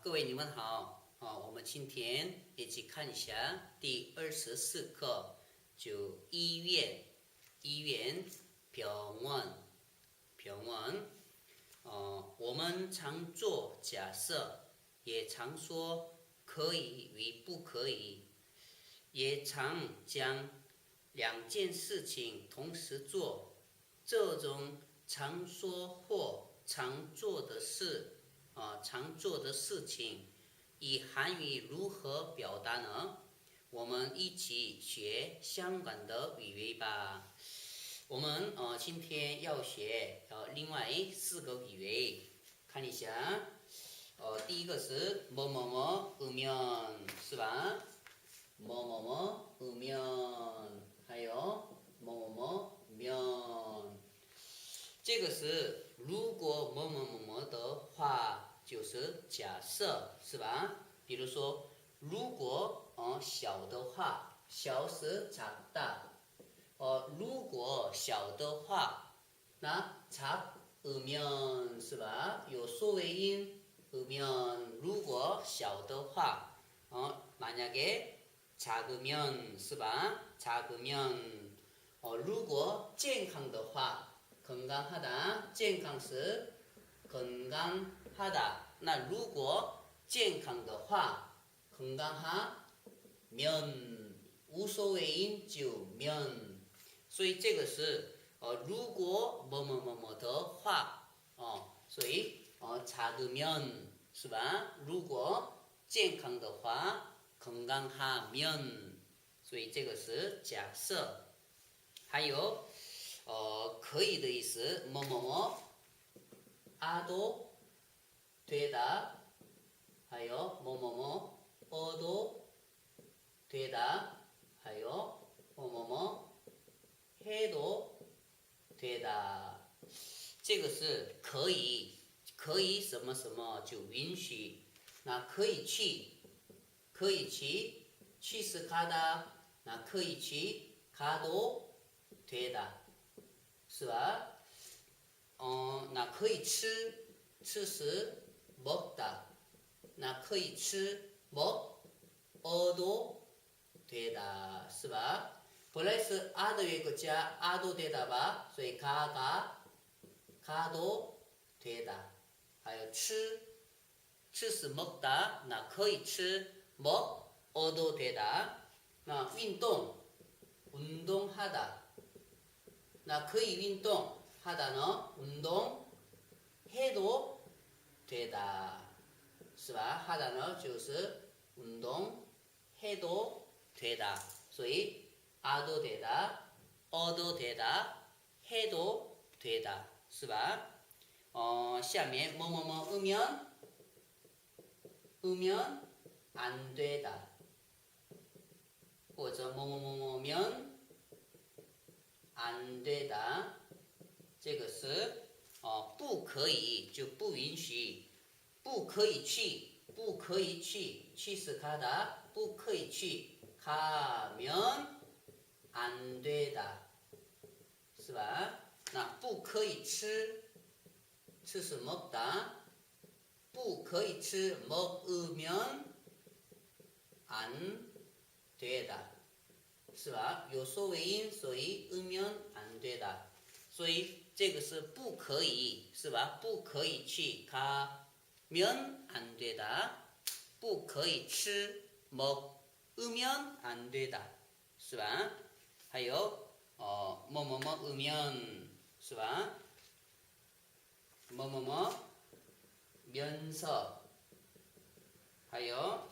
各位你们好，我们今天一起看一下第24课，就医院병원。我们常做假设，也常说可以与不可以，也常将两件事情同时做。这种常说或常做的事，常做的事情，以韩语如何表达呢？我们一起学相关的语言吧。我们今天要学另外4个语言，看一下。第一个是뭐뭐뭐 으면，是吧？뭐뭐뭐 으면，还有뭐뭐뭐 면。这个是如果某某某某的话，就是假设，是吧？比如说，如果小的话，小是작다。如果小的话，那작으면，是吧？有缩尾音으면，如果小的话，만약에 작으면，是吧？작으면，如果健康的话。건강하다，健康是건강하다。那如果健康的话，건강하면无所谓音就면。所以这个是如果某某某某的话，所以작으면，是吧？如果健康的话，건강하면。所以这个是假设。还有可以的意思，某某某아도 되다，还有某某某어도 되다，还有某某某해도 되다。这个是可以，可以什么什么就允许。那可以去，可以去是가다，那可以去가도 되다，是吧？那可以吃，吃是먹다，那可以吃먹어도 되다，是吧？本来是啊的一个加아도 되다吧，所以가도 되다。还有吃，吃是먹다，那可以吃먹어도 되다。那运动，운동하다，那可以运动하다는 운동해도 되다，是吧？하다는就是운동해도 되다，所以아도 되다， 어도 되다， 해도 되다，是吧？下面某某某으면 안 되다， 或者某某某某면 안 되다， 这个是不可以就不允许，不可以去，不可以去，去是가다，不可以去가면 안 되다， 是吧？那不可以吃，吃是먹다，不可以吃먹으면 안 되다，是吧？有缩尾音，所以으면 안 되다，所以这个是不可以，是吧？不可以去가면 안 되다，不可以吃먹으면 안 되다，是吧？还有뭐뭐뭐 으면，是吧？뭐뭐뭐 면서，还有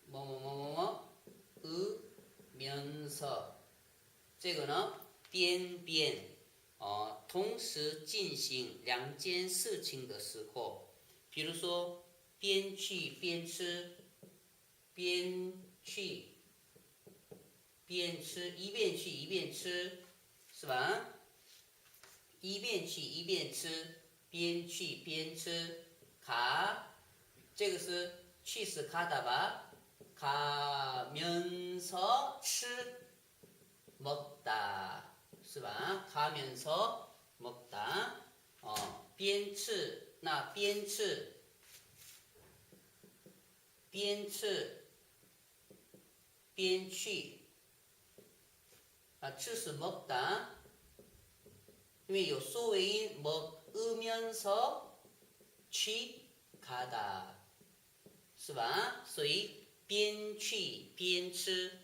뭐뭐뭐뭐 으면서，这个呢边边同时进行两件事情的时候，比如说边去边吃，边去边吃，一边去一边吃，是吧？一边去一边吃，边去边吃，这个是去是가다吧？가면서吃먹다，是吧？가면서 먹다，边吃，那边吃边吃边去吃是먹다. 因为有收尾音 먹으면서去 가다. 是吧？所以边去边吃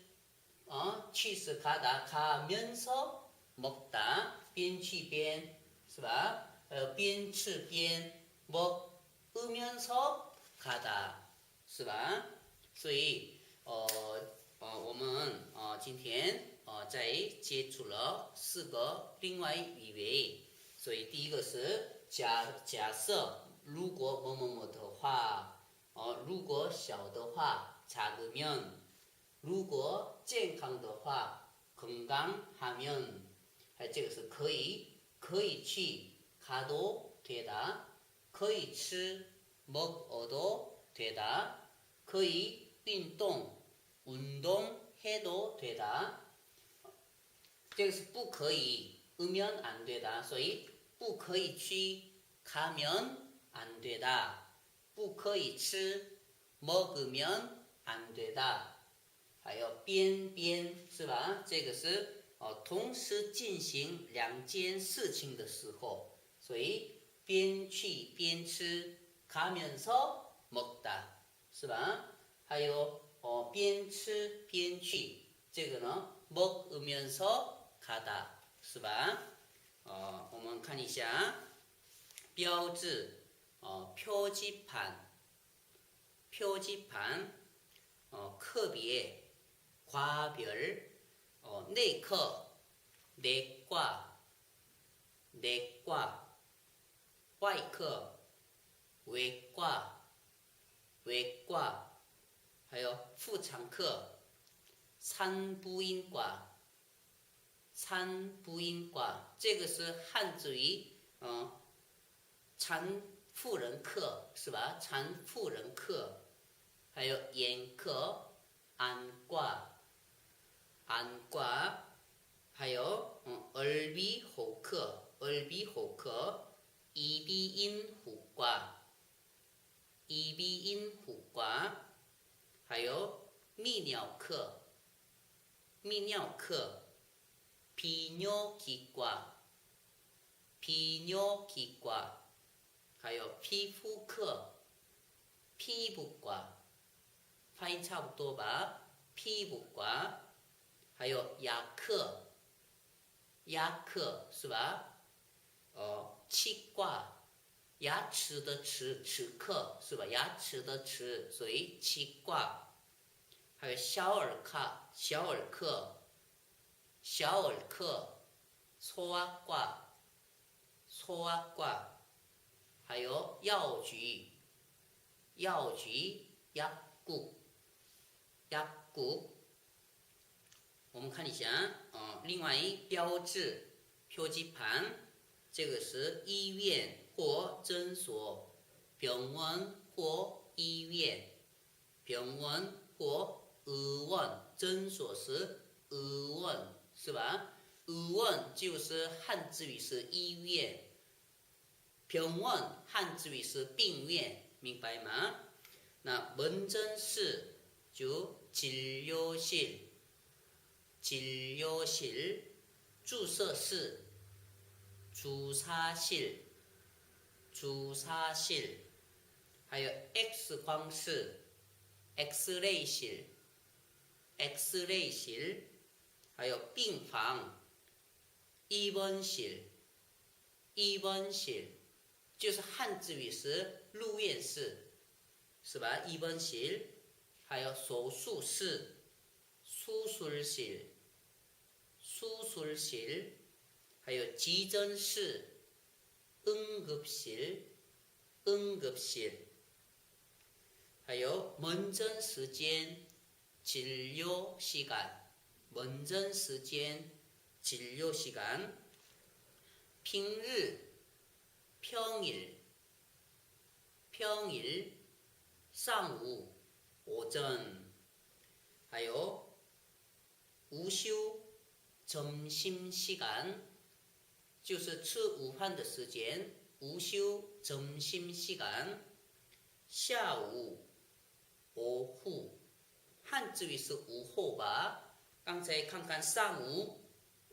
去是 가다 가면서 먹다. 边去边是吧？边吃边 먹으면서 가다. 是吧？所以我们今天在接触了4个另外语为，所以第一个是假设如果某某某的话，如果小的话작으면，如果健康的话건강하면，还有这个是可以去가도 되다，可以吃먹어도 되다，可以运动운동해도 되다。这个是不可以으면 안 되다，所以不可以去가면 안 되다，不可以吃먹으면 안 되다。还有边边是吧？这个是同时进行2件事情的时候，所以边去边吃가면서 먹다，是吧？还有边吃边去，这个呢먹으면서 가다，是吧？我们看一下标志，표지판，课别，과별，内科，내과，外科，외과，还有妇产科，산부인과，这个是汉字语，产妇人科是吧？产妇人科，还有眼科，안과，还有耳鼻喉科，이비인후과，还有泌尿科，비뇨기과，还有皮肤科，피부과，发音差不多吧？피부과，还有牙科，是吧？치과，牙齿的齿科是吧？牙齿的齿，所以치과，还有小儿科，소아과，还有药局，약국。我们看一下另外一标志표지판，这个是医院或诊所，병원或医院，병원或의원，诊所是의원，是吧？의원就是汉字语是医院，병원汉字语是病院，明白吗？那门诊室就진료실，注射室，주사실，还有 X 光室，Xray실，还有病房，입원실，就是汉字语是入院室，是吧？입원실，还有手术室，수술실，还有急诊室，응급실，还有门诊时间，진료시간，平日，평일，上午，오전，还有午休，점심시간，就是吃午饭的时间，午休，점심시간，下午， 오후汉字语是午后吧？刚才看看上午、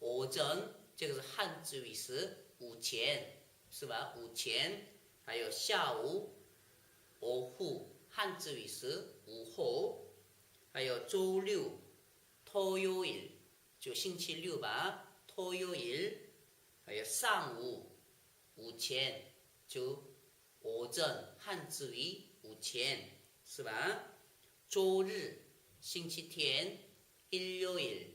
오전，这个是汉字语是午前，是吧？午前，还有下午、오후，汉字语是午后，还有周六、토요일，就星期六吧？토요일，还有上午、午前，就오전，汉字语午前，是吧？周日。星期天일요일，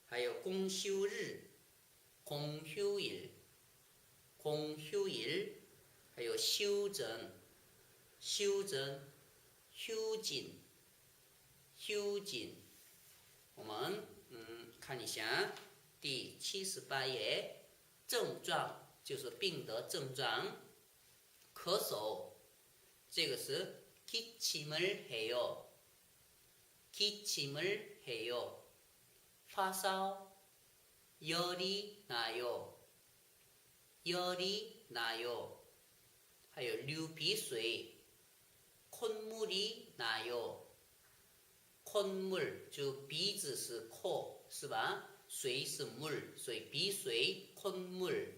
还有公休日공휴일，还有休整，休紧。我们看一下第78页，症状就是病的症状，咳嗽，这个是기침을 해요. 파살, 열이 나요. 还有流鼻水, 콧물이 나요. 콧물, 就鼻子是코, 是吧？水是물, 所以鼻水 콧물,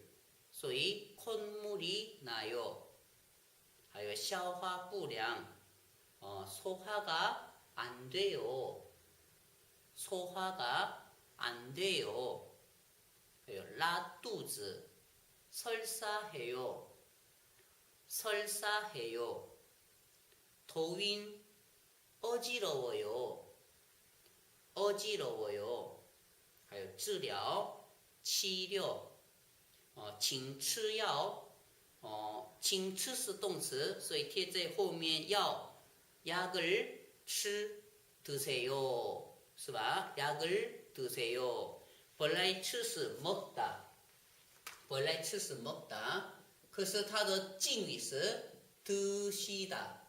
所以 콧물이 나요. 还有消化不良. 소화가 안 돼요. 라肚子, 설사해요. 토윈 어지러워요. 还有治疗, 治疗, 请吃药, 请吃是动词, 所以贴在后面要약을 드세요. 是吧? 약을 드세요. 本来吃是먹다. 可是它的敬语是드시다.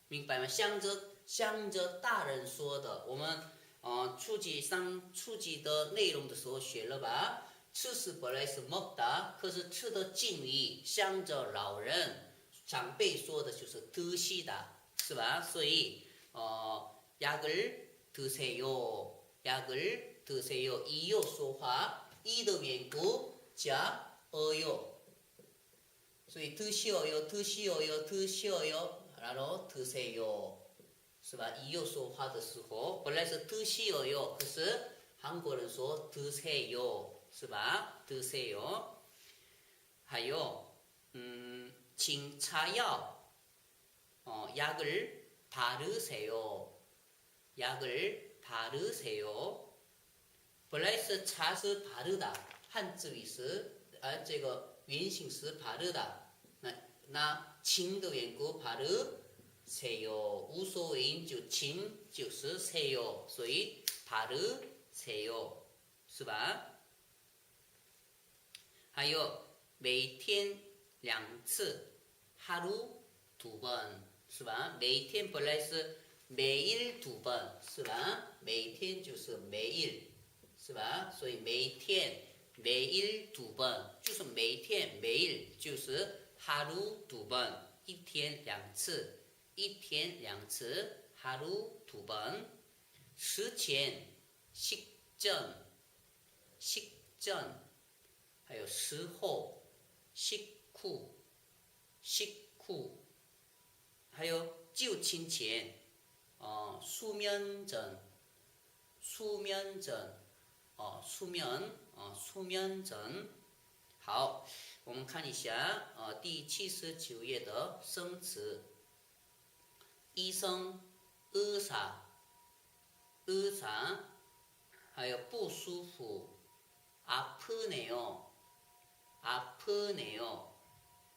明白吗？向着大人说的。我们初级的内容的时候学了吧？吃是本来是먹다，可是吃的敬语向着老人。长辈说的就是 드시다， 是吧？所以약을 드세요， 이요说话，이的缘故加어요， 所以 드시어요， 然后 드세요， 是吧？이요说话的时候，本来是 드시어요， 可是韩国人说 드세요， 是吧？ 드세요， 还有请擦药, 약을 바르세요. 本来是擦是 바르다, 汉字语是这个原型是 바르다. 那请的缘故 바르세요. 无所谓就请就是 세요. 所以 바르세요. 是吧？还有每天2次, 하루 2번, 是吧？每天本来是매일 2번, 是吧？每天就是매일, 是吧？所以每天매일 2번, 就是每天매일就是 하루 2번, 一天2次, 하루 2번. 食前, 식전, 还有食后, 식후, 还有就寝前, 수면전, 好，我们看一下第79页的生词，医生, 의사, 还有不舒服, 아프네요,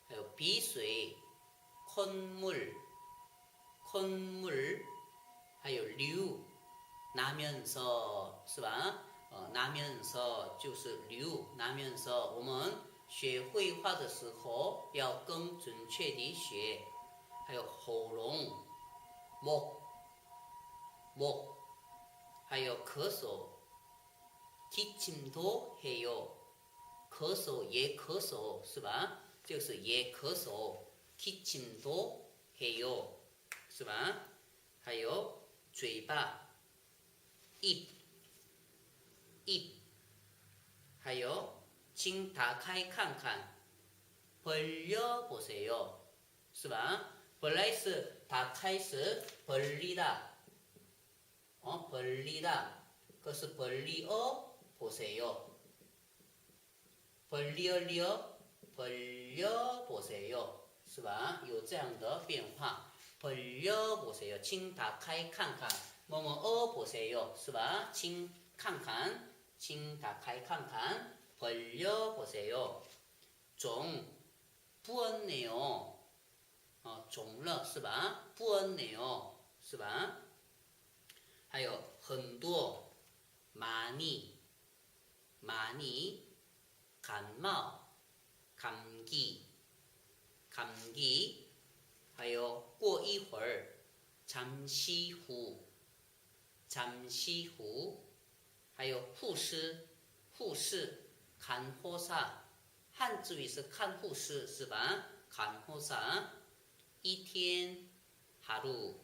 还有鼻水, 콧물, 还有流, 나면서, 是吧？나면서就是流, 나면서我们学绘画的时候要更准确地学。还有喉咙, 목, 还有咳嗽, 기침도 해요, 咳嗽也咳嗽，是吧？就是也咳嗽。 기침도 해요. 是吧？还有嘴巴 입 还有请打开看看 벌려보세요. 是吧？本来是打开是 벌리다. 벌리다. 그것은 벌리어 보세요. 벌려보세요. 是吧？有这样的变化。벌려보세요. 请打开看看。뭐뭐 보세요. 是吧？请看看，请打开看看。벌려보세요. 좀 부었네요. 肿了是吧？부었네요. 是吧？还有很多 많이感冒 감기 还有过一会儿 잠시 후 还有护士 看护士 한자위是看护士是吧？看护士 一天 하루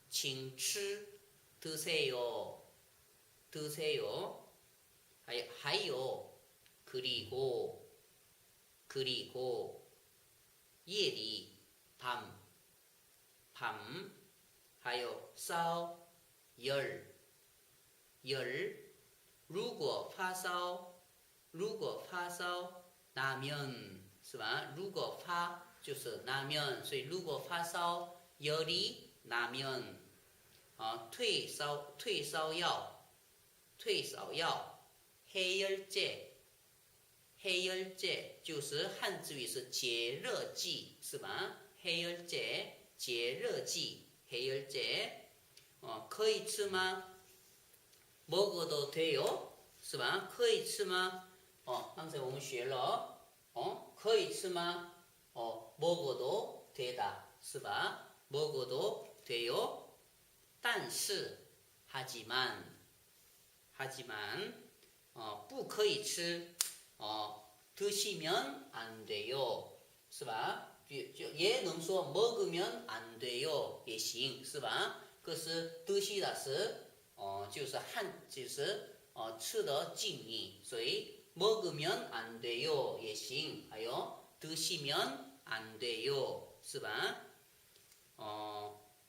请吃 드세요 还有 그리고 夜里 밤 还有烧 열 如果发烧 나면 是吧？如果发就是나면，所以如果发烧 열이 나면 退烧药 해열제 就是汉字语是解热剂是吧？ 해열제 解热剂 해열제 可以吃吗？ 먹어도 돼요 是吧？可以吃吗？刚才我们学了可以吃吗？ 먹어도 되다 是吧？ 먹어도 돼요 但是 하지만 不可以吃 드시면 안 돼요 是吧？也能说 먹으면 안 돼요 也行是吧？可是 드시다 是就是吃的禁语，所以 먹으면 안 돼요 也行，还有 드시면 안 돼요 是吧？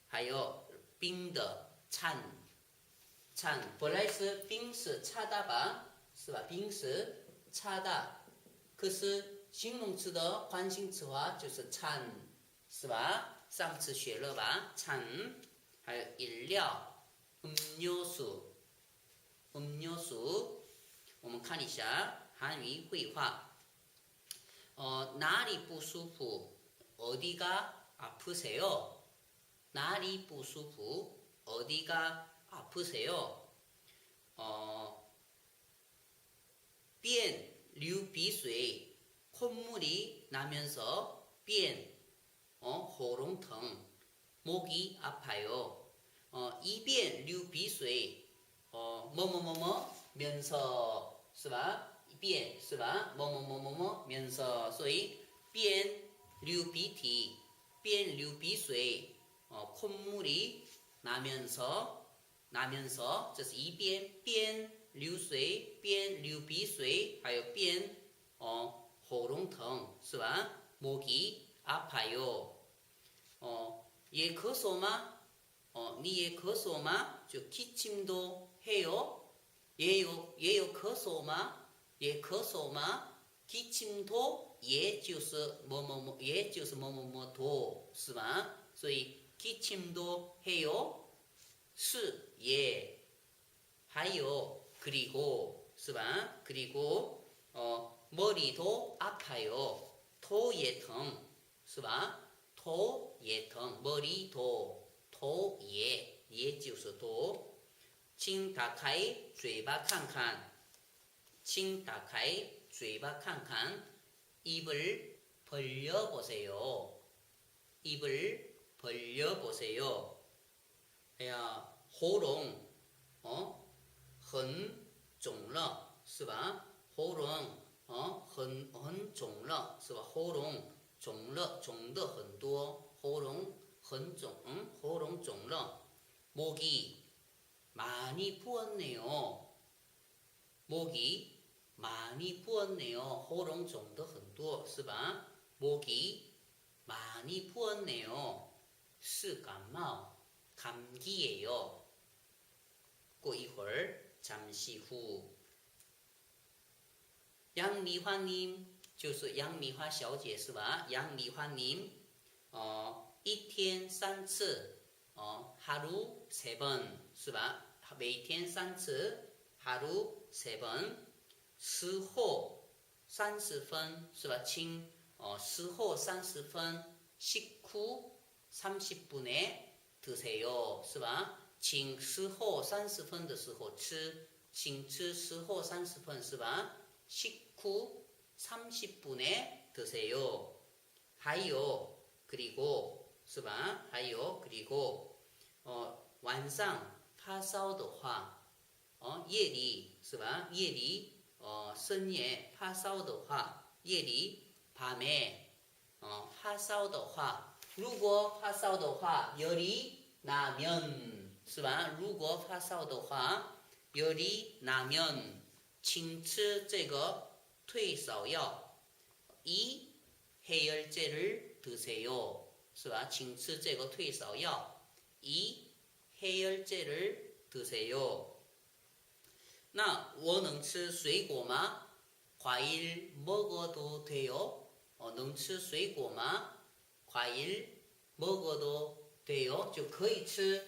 还有冰的찬本来是冰是차다吧，是吧？冰是차다，可是形容词的换形词化就是찬，是吧？上次学了吧？찬，还有饮料，음료수，我们看一下韩语绘画。哪里不舒服？ 어디가 아프세요?哪里不舒服? 어디가 아프세요? 流鼻水 콧물이 나면서 便 호롱텅 목이 아파요. 一便流鼻水 면서 是吧？一便是吧？면서 所以便流鼻涕 便流鼻水 콧물이 나면서 这是一边边流水边流鼻水还有边喉咙疼是吧？ 목이 아파요. 也咳嗽吗？你也咳嗽吗？就 기침도 해요. 也有咳嗽吗？也咳嗽吗？ 기침도 也就是뭐뭐도是吧？所以 기침도 해요. 是也还有 그리고 是吧？ 그리고 머리도 아파요. 头也疼是吧？头也疼 머리도 头也就是头。请打开嘴巴看看，请打开嘴巴看看。 입을 벌려보세요. 입을 벌려보세요. 야, 호롱, 很肿了是吧？喉咙很肿了，是吧？喉咙肿了，肿的很多，喉咙很肿，喉咙肿了。목이 많이 부었네요. 목이 많이 부었네요. 喉咙肿的很多，是吧？ 목이 많이 부었네요. 是感冒， 감기예요. 过一会儿， 잠시 후. 양미화님 就是杨米花小姐是吧？杨米花님一天三次하루 세 번是吧？每天三次하루 세 번. 时候30분是吧？请时候30분 식후 30분에 드세요是吧？请时候30分的时候吃，请吃时候30分是吧？ 식후 30분에 드세요. 还有 그리고 是吧？还有 그리고晚上发烧的话夜里是吧？夜里深夜发烧的话，夜里밤에发烧的话，如果发烧的话，열이 나면是吧？如果发烧的话，열이 나면请吃这个退烧药，이 해열제를 드세요是吧？请吃这个退烧药，이 해열제를 드세요. 那我能吃水果吗？ 과일 먹어도 돼요? 能吃水果吗？ 과일 먹어도 돼요? 就可以吃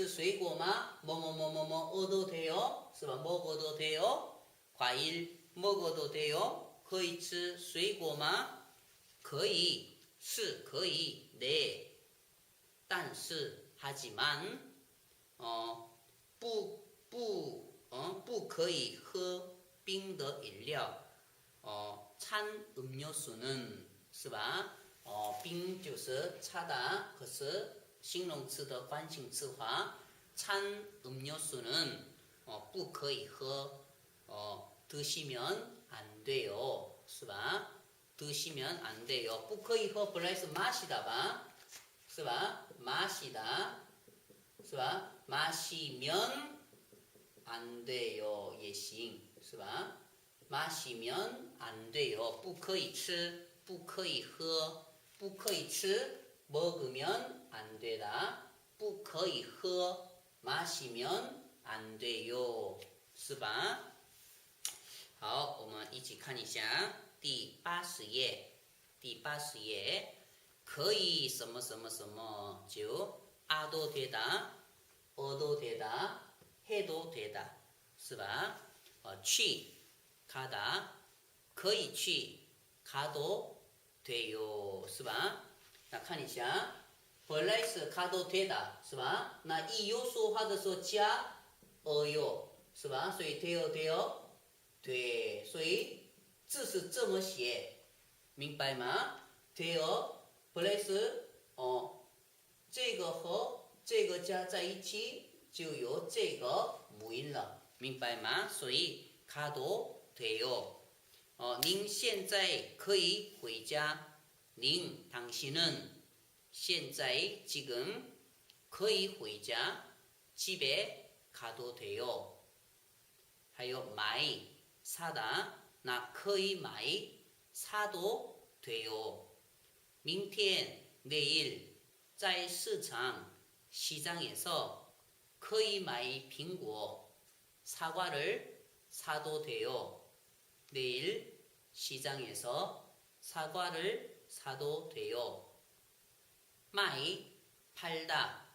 水果吗？ 먹어도 돼요? 是吧？ 먹어도 돼요? 과일 먹어도 돼요? 可以吃水果吗？可以，是可以，네. 但是하지만不可以喝冰的饮料。찬 음료수는 是吧？冰就是차다，可是形容词的惯性词化。찬 음료수는 不可以喝。드시면 안 돼요，是吧？ 드시면 안 돼요， 不可以喝本来是마시다吧，是吧？마시다，是吧？ 마시면 안 돼요也行，是吧？ 마시면 안 돼요， 不可以吃，不可以喝，不可以吃 먹으면 안 되다， 不可以喝 마시면 안 돼요， 是吧？好，我们一起看一下第80页，第80页可以什么什么什么就아도 되다， 어도 되다， 해도 되다， 是吧？去가다， 可以去 가도 돼요， 是吧？那看一下，本来是 가도 되다， 是吧？那一有说话的时候加어요， 是吧？所以돼요。对，所以字是这么写，明白吗？돼요，本来是这个和这个加在一起就有这个母音了，明白吗？所以가도 돼요。您现在可以回家。您당신은现在지금可以回家。집에 가도 돼요。还有买。 사다, 나 거의 많이 사도 돼요. 明天, 내일, 在市场, 시장에서 거의 많이苹果, 사과를 사도 돼요. 내일 시장에서 사과를 사도 돼요. 많이 팔다,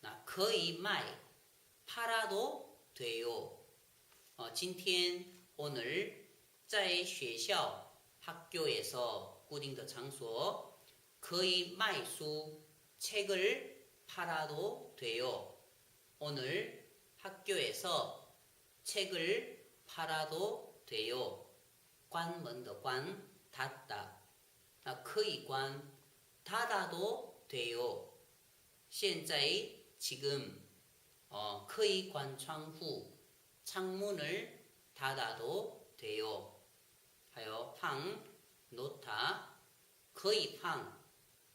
나 거의 많이 팔아도 돼요. 今天 오늘 在学校 학교에서 固定的场所 거의 매수 책을 팔아도 돼요. 오늘 학교에서 책을 팔아도 돼요. 关门的关 닫다. 可以关 닫아도 돼요. 现在 지금 可以关窗户 창문을 닫아도 돼요. 하여 방 놓다, 거의 방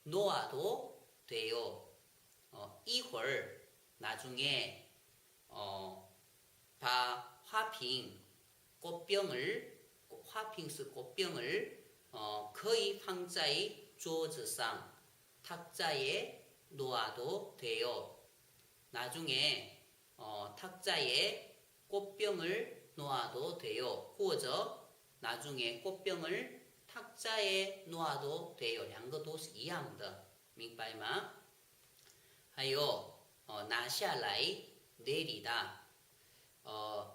놓아도 돼요. 이걸 나중에 바 화핑 꽃병을 화핑스 꽃병을 거의 방자의 조즈상 탁자에 놓아도 돼요. 나중에 탁자에 꽃병을 놓아도 돼요. 或者 나중에 꽃병을 탁자에 놓아도 돼요. 两个都是一样的，明白吗？还有拿下来 내리다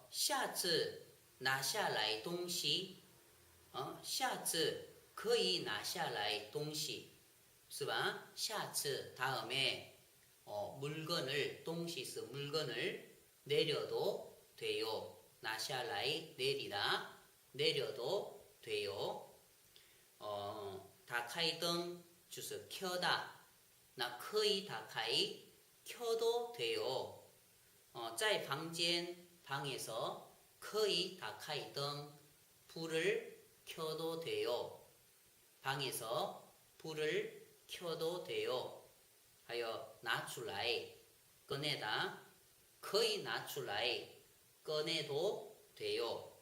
下次拿下来东西下次可以拿下来东西是吧？下次다음에 물건을 동시스 물건을 내려도 돼요. 나샤라이 내리다 내려도 돼요. 다카이등 주스 켜다 나 거의 다카이 켜도 돼요. 在房间 방에서 거의 다카이등 불을 켜도 돼요. 방에서 불을 켜도 돼요. 하여 나출라이 꺼내다 거의 나출라이 꺼내도 돼요.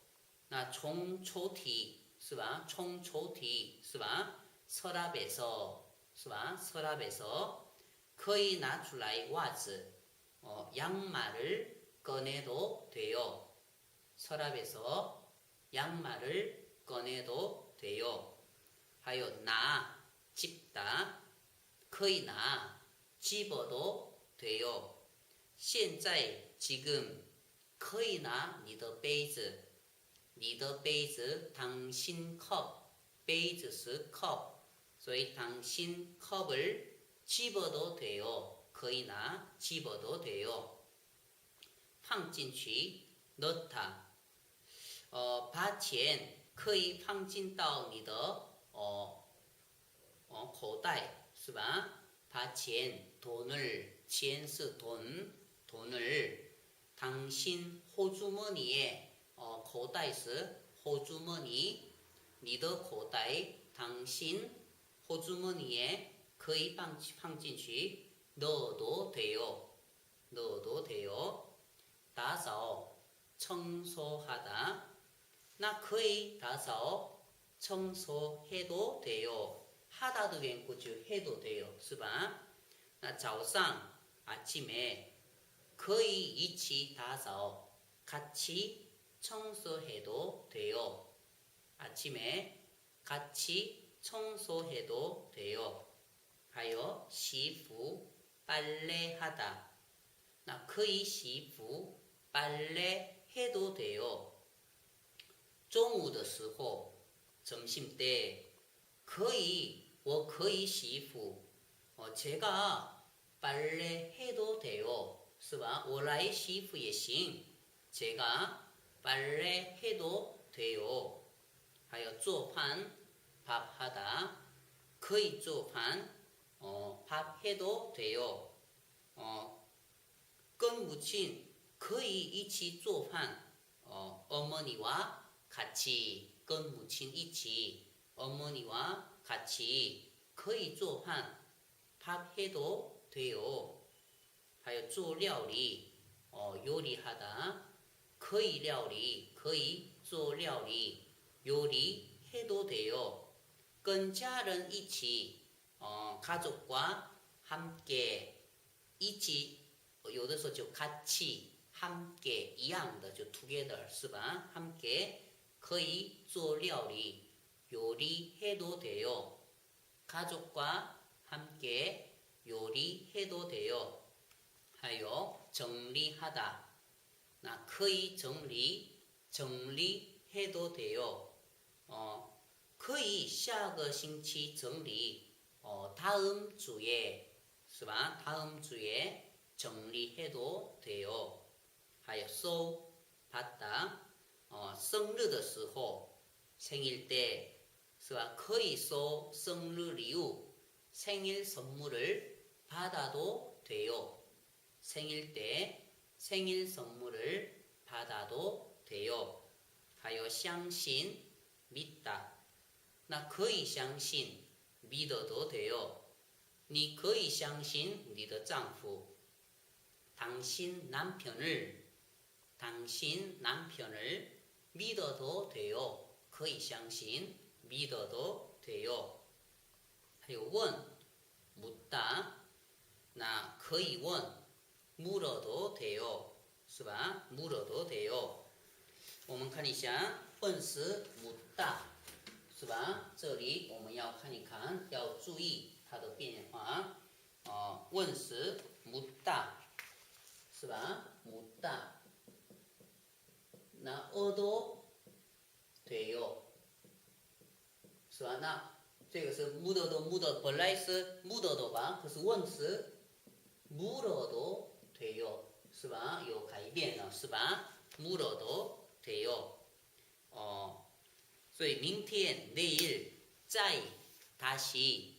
나 총초티 是吧? 총초티 是吧? 서랍에서 是吧? 서랍에서 거의 나출라이 와즈 양말을 꺼내도 돼요. 서랍에서 양말을 꺼내도 돼요. 하여 나 집다 거의 나 집어도 돼요. 现在 지금 거의 나 你的杯子你的杯子 당신 컵 杯子是 컵 所以 당신 컵을 집어도 돼요. 거의 나 집어도 돼요. 放进去 넣다 把钱可以放进到你的口袋是吧? 把钱 돈을 钱是 돈을 당신 호주머니에口袋是 호주머니 你的口袋 당신 호주머니에 可以放进去 넣어도 돼요. 넣어도 돼요.打扫 청소하다 나 거의 다섯 청소해도 돼요. 하다도 괜찮고 해도 돼요. 是吧? 나 早上 아침에 거의 이치 다섯 같이 청소해도 돼요. 아침에 같이 청소해도 돼요. 하여 시프 빨래하다 나 거의 시프 빨래해도 돼요. 中午的时候 점심때 可以我可以洗衣服 제가 빨래해도 돼요. 是吧? 我来洗衣服也行 제가 빨래해도 돼요. 하여 做饭 밥하다 可以做饭 밥해도 돼요. 跟母亲可以一起做饭 어머니와 같이 跟母亲一起 어머니와 같이 可以做饭 밥해도 돼요. 하여 做料理 요리하다 可以料理可以做料理 요리해도 돼요. 跟家人一起 가족과 함께 一起有的时候就 같이 함께 一样的就 together 是吧? 함께 可以做料理 요리해도 돼요. 가족과 함께 요리해도 돼요. 하여 정리하다 나 可以 정리해도 돼요. 可以下个星期整理 다음 주에 是吧? 다음 주에 정리해도 돼요. 하여 쏘 받다 生日的时候 생일 때 是吧? 可以쏘生日礼物 생일 선물을 받아도 돼요. 생일 때 생일 선물을 받아도 돼요. 하여 相信 믿다. 那可以相信 믿어도 돼요. 你可以相信你的丈夫. 당신 남편을 믿어도 돼요. 可以相信 믿어도 돼요. 还有问 묻다. 那可以问 물어도 돼요. 是吧? 물어도 돼요. 我们看一下问是 묻다. 是吧？这里我们要看一看，要注意它的变化。问时 묻다， 是吧？ 묻다。 那얻어도 돼요， 是吧？那这个是 묻어도 本来是 묻어도吧，可是问时 물어도 돼요， 是吧？有改变了，是吧？ 물어도 돼요。 所以明天 내일 再 다시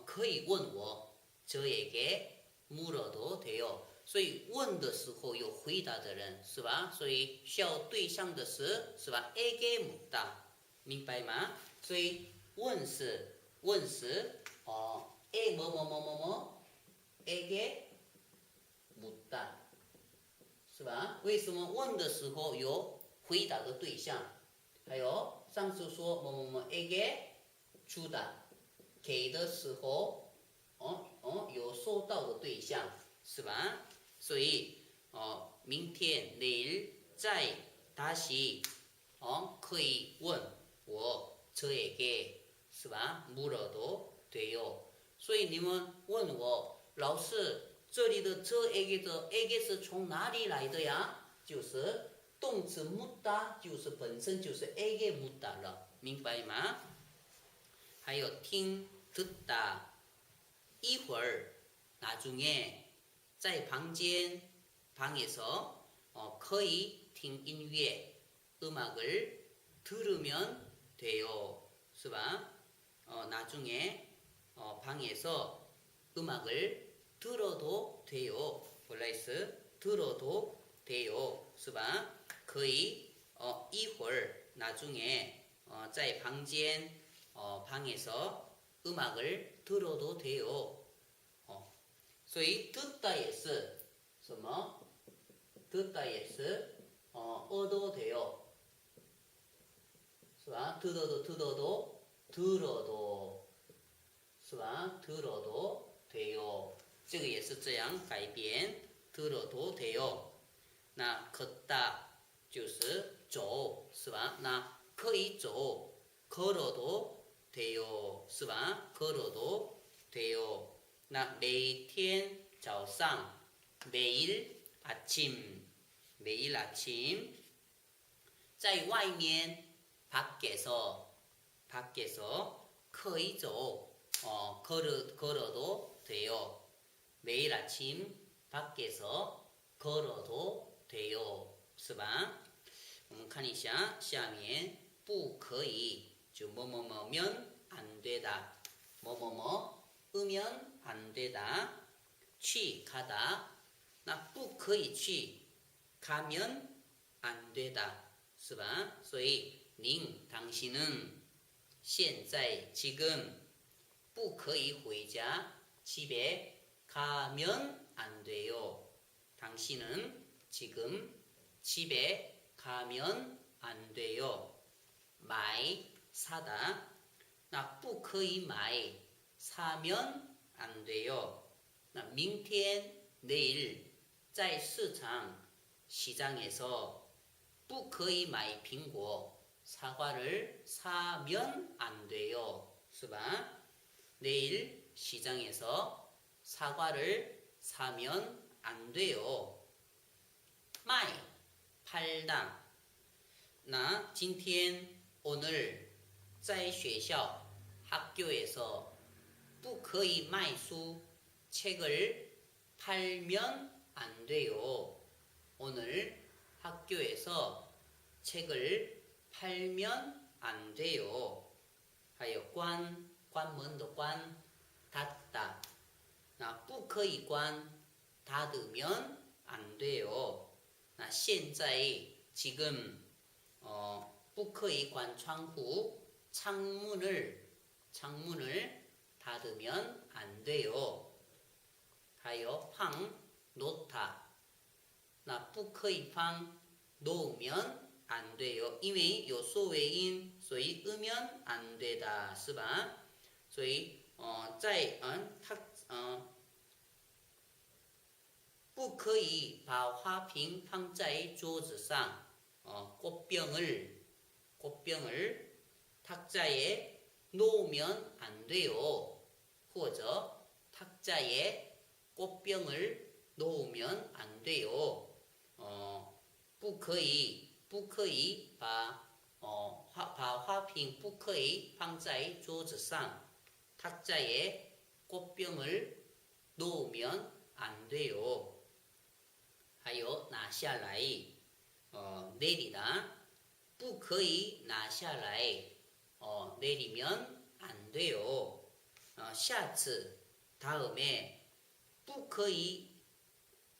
可以问我 저에게 물어도 돼요. 所以问的时候有回答的人是吧？所以需要对象的是吧？ 에게 묻다 明白吗？所以问是에 뭐뭐뭐뭐뭐 에게 묻다 是吧？为什么问的时候有回答的对象？还有上次说某某某 에게 주다 给的时候有收到的对象是吧？所以明天 내일 再 다시 可以问我 저에게 是吧？ 물어도 돼요. 所以你们问我老师这里的 저에게 的 에게 是从哪里来的呀？就是动词 묻다 就是本身就是 에게 묻다 了，明白吗？还有听 듣다 一会儿 나중에 在방에서 可以听音乐 음악을 들으면 돼요. 是吧？ 나중에 방에서 음악을 들어도 돼요. 플레이스 들어도 돼요. 是吧？可以一会儿 나중에 在방에서 음악을 들어도 돼요. 所以 듣다 也是什么？ 듣다 也是얻어도 돼요. 是吧？ 들어도 是吧？ 들어도 돼요. 这个也是这样改变 들어도 돼요. 那 걷다 就是走是吧？那可以走 걸어도 돼요 是吧？ 걸어도 돼요. 那每天早上 매일 아침 在外面 밖에서 可以走 걸어도 돼요. 매일 아침 밖에서 걸어도 돼요. 是吧？我们看一下下面不可以就뭐뭐뭐면 안 되다. 뭐뭐뭐 으면 안 되다. 去 가다. 나 不可以去 가면 안 되다. 是吧？所以您 당신은 现在 지금 不可以回家 집에 가면 안 돼요. 당신은 지금 집에 가면 안 돼요. 买 사다. 나 不可以买 사면 안 돼요. 那明天 내일 在市场 시장에서 不可以买苹果 사과를 사면 안 돼요. 是吧? 내일 시장에서 사과를 사면 안 돼요. 卖 팔다. 나 今天 오늘 在学校 학교에서 不可以卖书 책을 팔면 안 돼요. 오늘 학교에서 책을 팔면 안 돼요. 还有关门的关 닫다. 나 不可以关 닫으면 안 돼요. 나 现在 지금 不可以关窗户 창문을 닫으면 안 돼요. 还有放 놓다. 那不可以放 놓으면 안 돼요. 因为有缩尾音，所以 으면 안 되다, 是吧？所以不可以把花瓶放在桌子上。꽃병을 탁자에 놓으면 안 돼요. 或者 탁자에 꽃병을 놓으면 안 돼요. 不可以把花瓶不可以放在桌子上。 탁자에 꽃병을 놓으면 안 돼요. 还有拿下来 내리다. 不可以拿下来 내리면 안 돼요. 下次 다음에 不可以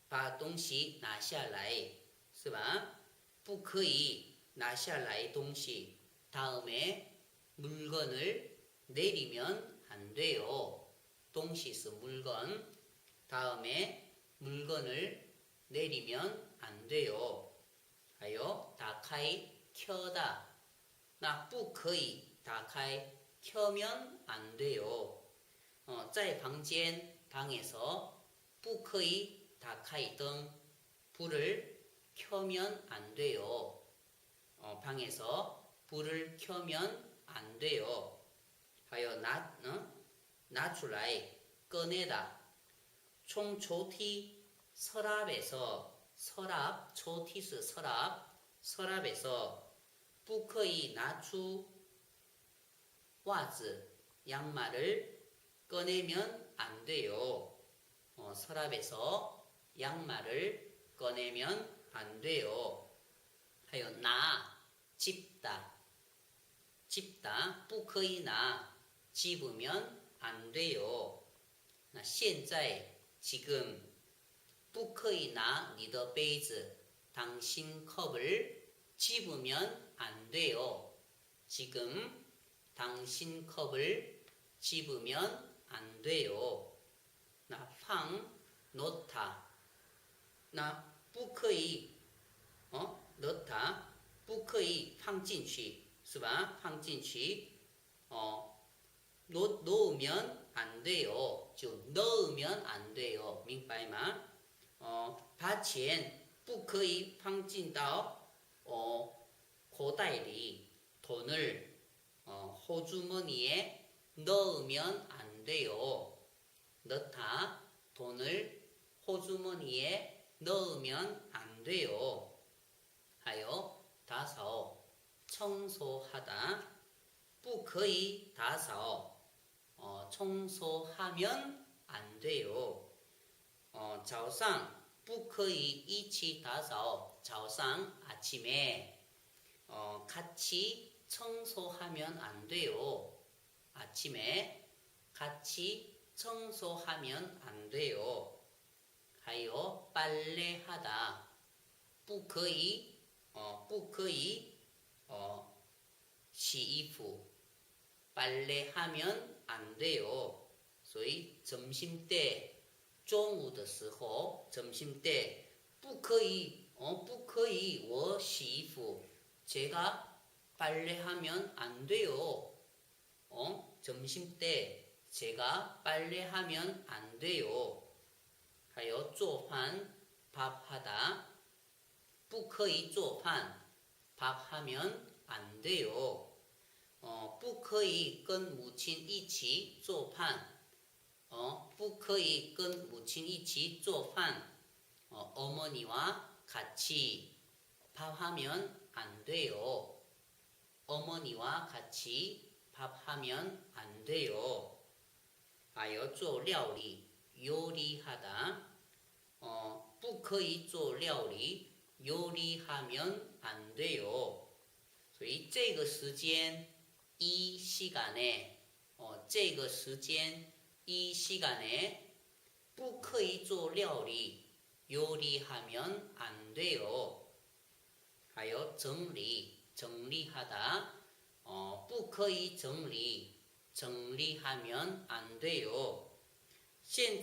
把东西拿下来，是吧？不可以拿下来东西。 다음에 물건을 내리면 안 돼요. 东西是 물건. 다음에 물건을 내리면 안 돼요. 还有打开 켜다. 那不可以打开 켜면 안 돼요. 在房间 방에서 不可以打开灯 불을 켜면 안 돼요. 방에서 불을 켜면 안 돼요. 还有拿出来 꺼내다. 총초티 서랍에서 서랍 초티스 서랍에서 不可以拿出袜子 양말을 꺼내면 안 돼요. 서랍에서 양말을 꺼내면 안 돼요. 还有拿 집다. 不可以拿 집으면 안 돼요. 那现在 지금 不可以拿你的杯子 당신 컵을 집으면 안 돼요. 지금 당신 컵을 집으면 안 돼요. 那放 놓다. 那不可以 넣다. 不可以放进去是吧？放进去 놓으면 안 돼요. 就 넣으면 안 돼요. 明白吗？把钱不可以放进到口袋里 돈을 호주머니에 넣으면 안 돼요. 넣다. 돈을 호주머니에 넣으면 안 돼요. 还有打扫 청소하다. 不可以打扫 청소하면 안 돼요. 早上不可以一起打扫 早上 아침에 같이 청소하면 안 돼요. 아침에 같이 청소하면 안 돼요. 还有 빨래하다. 不可以洗衣服 빨래하면 안 돼요. 所以 점심때 中午的时候 점심때 不可以我洗衣服 제가 빨래하면 안 돼요. 점심때 제가 빨래하면 안 돼요. 还有做饭 밥하다. 不可以做饭 밥하면 안 돼요. 不可以跟母亲一起做饭不可以跟母亲一起做饭 어머니와 같이 밥하면 안 돼요. 어머니와 같이 밥하면 안 돼요. 还有做料理 요리하다. 不可以做料理 요리하면 안 돼요. 所以这个时间이 시간에 这个时间이 시간에 不可以做料理 요리하면 안 돼요. 还有 정리하다. 不可以整理 정리하면 안 돼요. 现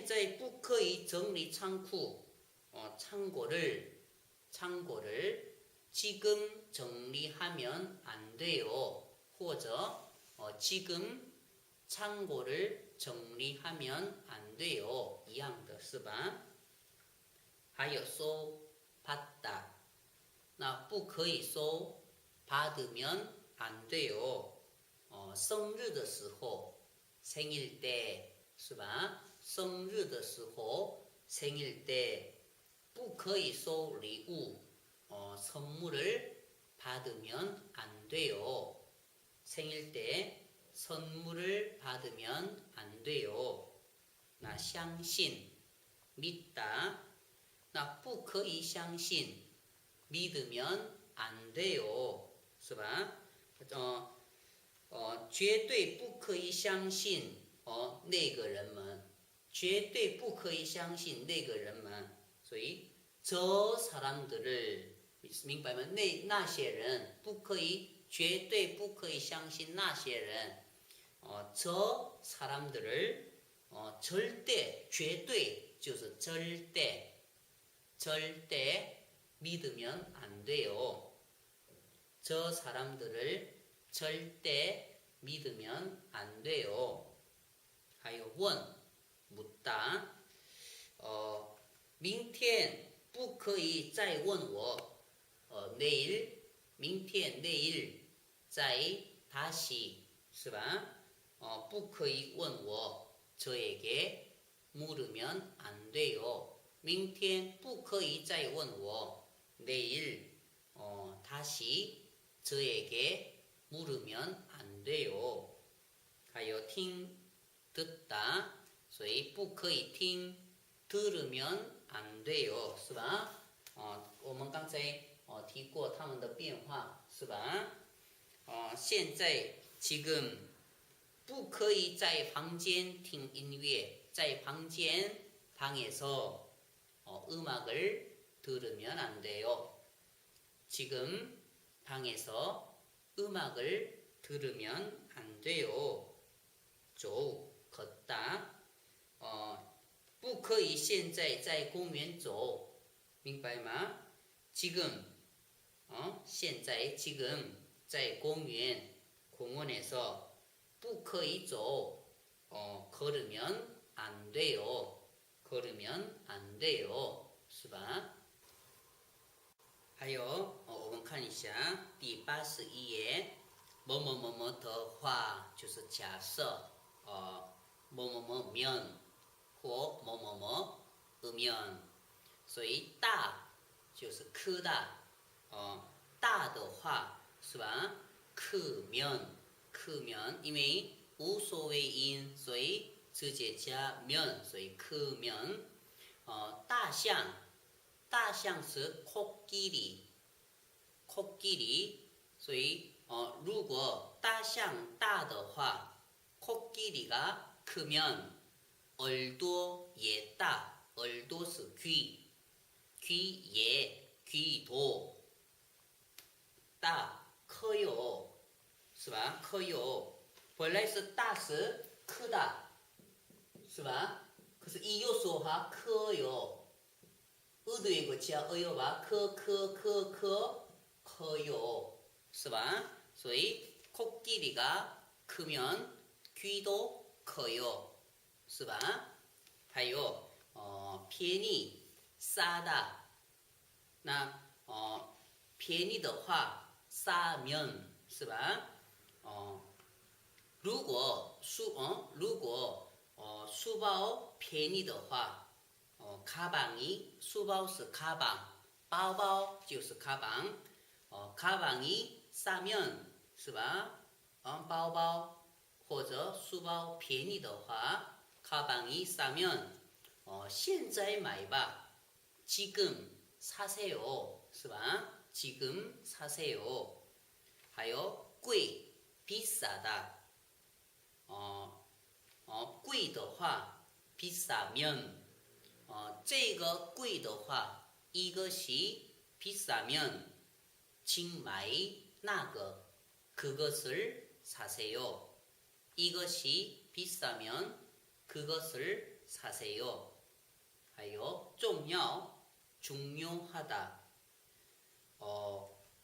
在不可以整理仓库 창고를 지금 정리하면 안 돼요. 或者 지금 창고를 정리하면 안 돼요. 一样的是吧？还有收 받다 那不可以收 받으면 안 돼요. 生日的时候 생일 때 是吧？生日的时候 생일 때 不可以收礼物 선물을 받으면 안 돼요. 생일 때 선물을 받으면 안 돼요. 那相信 믿다 那不可以相信 믿으면 안 돼요. 是吧？绝对不可以相信那个人们，绝对不可以相信那个人们。所以저 사람들을 明白吗？那些人不可以，绝对不可以相信那些人。저 사람들을 절대 绝对就是절대 믿으면 안 돼요. 저 사람들을 절대 믿으면 안 돼요. 还有问 묻다 明天不可以再问我 내일 明天 내일 再 다시 是吧？不可以问我 저에게 물으면 안 돼요. 明天不可以再问我 내일 다시 저에게 물으면 안 돼요. 还有听 듣다 所以不可以听 들으면 안 돼요. 是吧？我们刚才提过他们的变化，是吧？现在지금不可以在房间听音乐，在房间방에서 음악을 들으면 안 돼요. 지금 방에서 음악을 들으면 안 돼요. 走 걷다 不可以现在在公园走，明白吗？ 지금 现在 지금 在公园 공원에서 不可以走 걸으면 안 돼요. 걸으면 안 돼요. 是吧？还有我们看一下第81页某某某某的话就是假设某某某면或某某某으면所以大就是크다大的话是吧？크면因为无所谓音所以直接加면所以크면大象是코끼리所以如果大象大的话 코끼리가 크면耳朵也大 耳朵是귀도大 커요 是吧？ 커요 本来是大是크다 是吧？可是一又说哈커요 의도의 고치야 어여봐 커요 是吧？所以 코끼리가 크면 귀도 커요 是吧？还有便宜 싸다 那便宜的话 싸면 是吧？如果书包便宜的话가방이书包是가방包包就是가방 가방이 싸면 是吧？包包或者书包便宜的话 가방이 싸면现在买吧 지금 사세요 是吧？ 지금 사세요 还有贵 비싸다 贵的话 비싸면 这个贵的话一个是 비싸면 请买那个 그것을 사세요. 이것이 비싸면 그것을 사세요. 하여 重要 중요하다.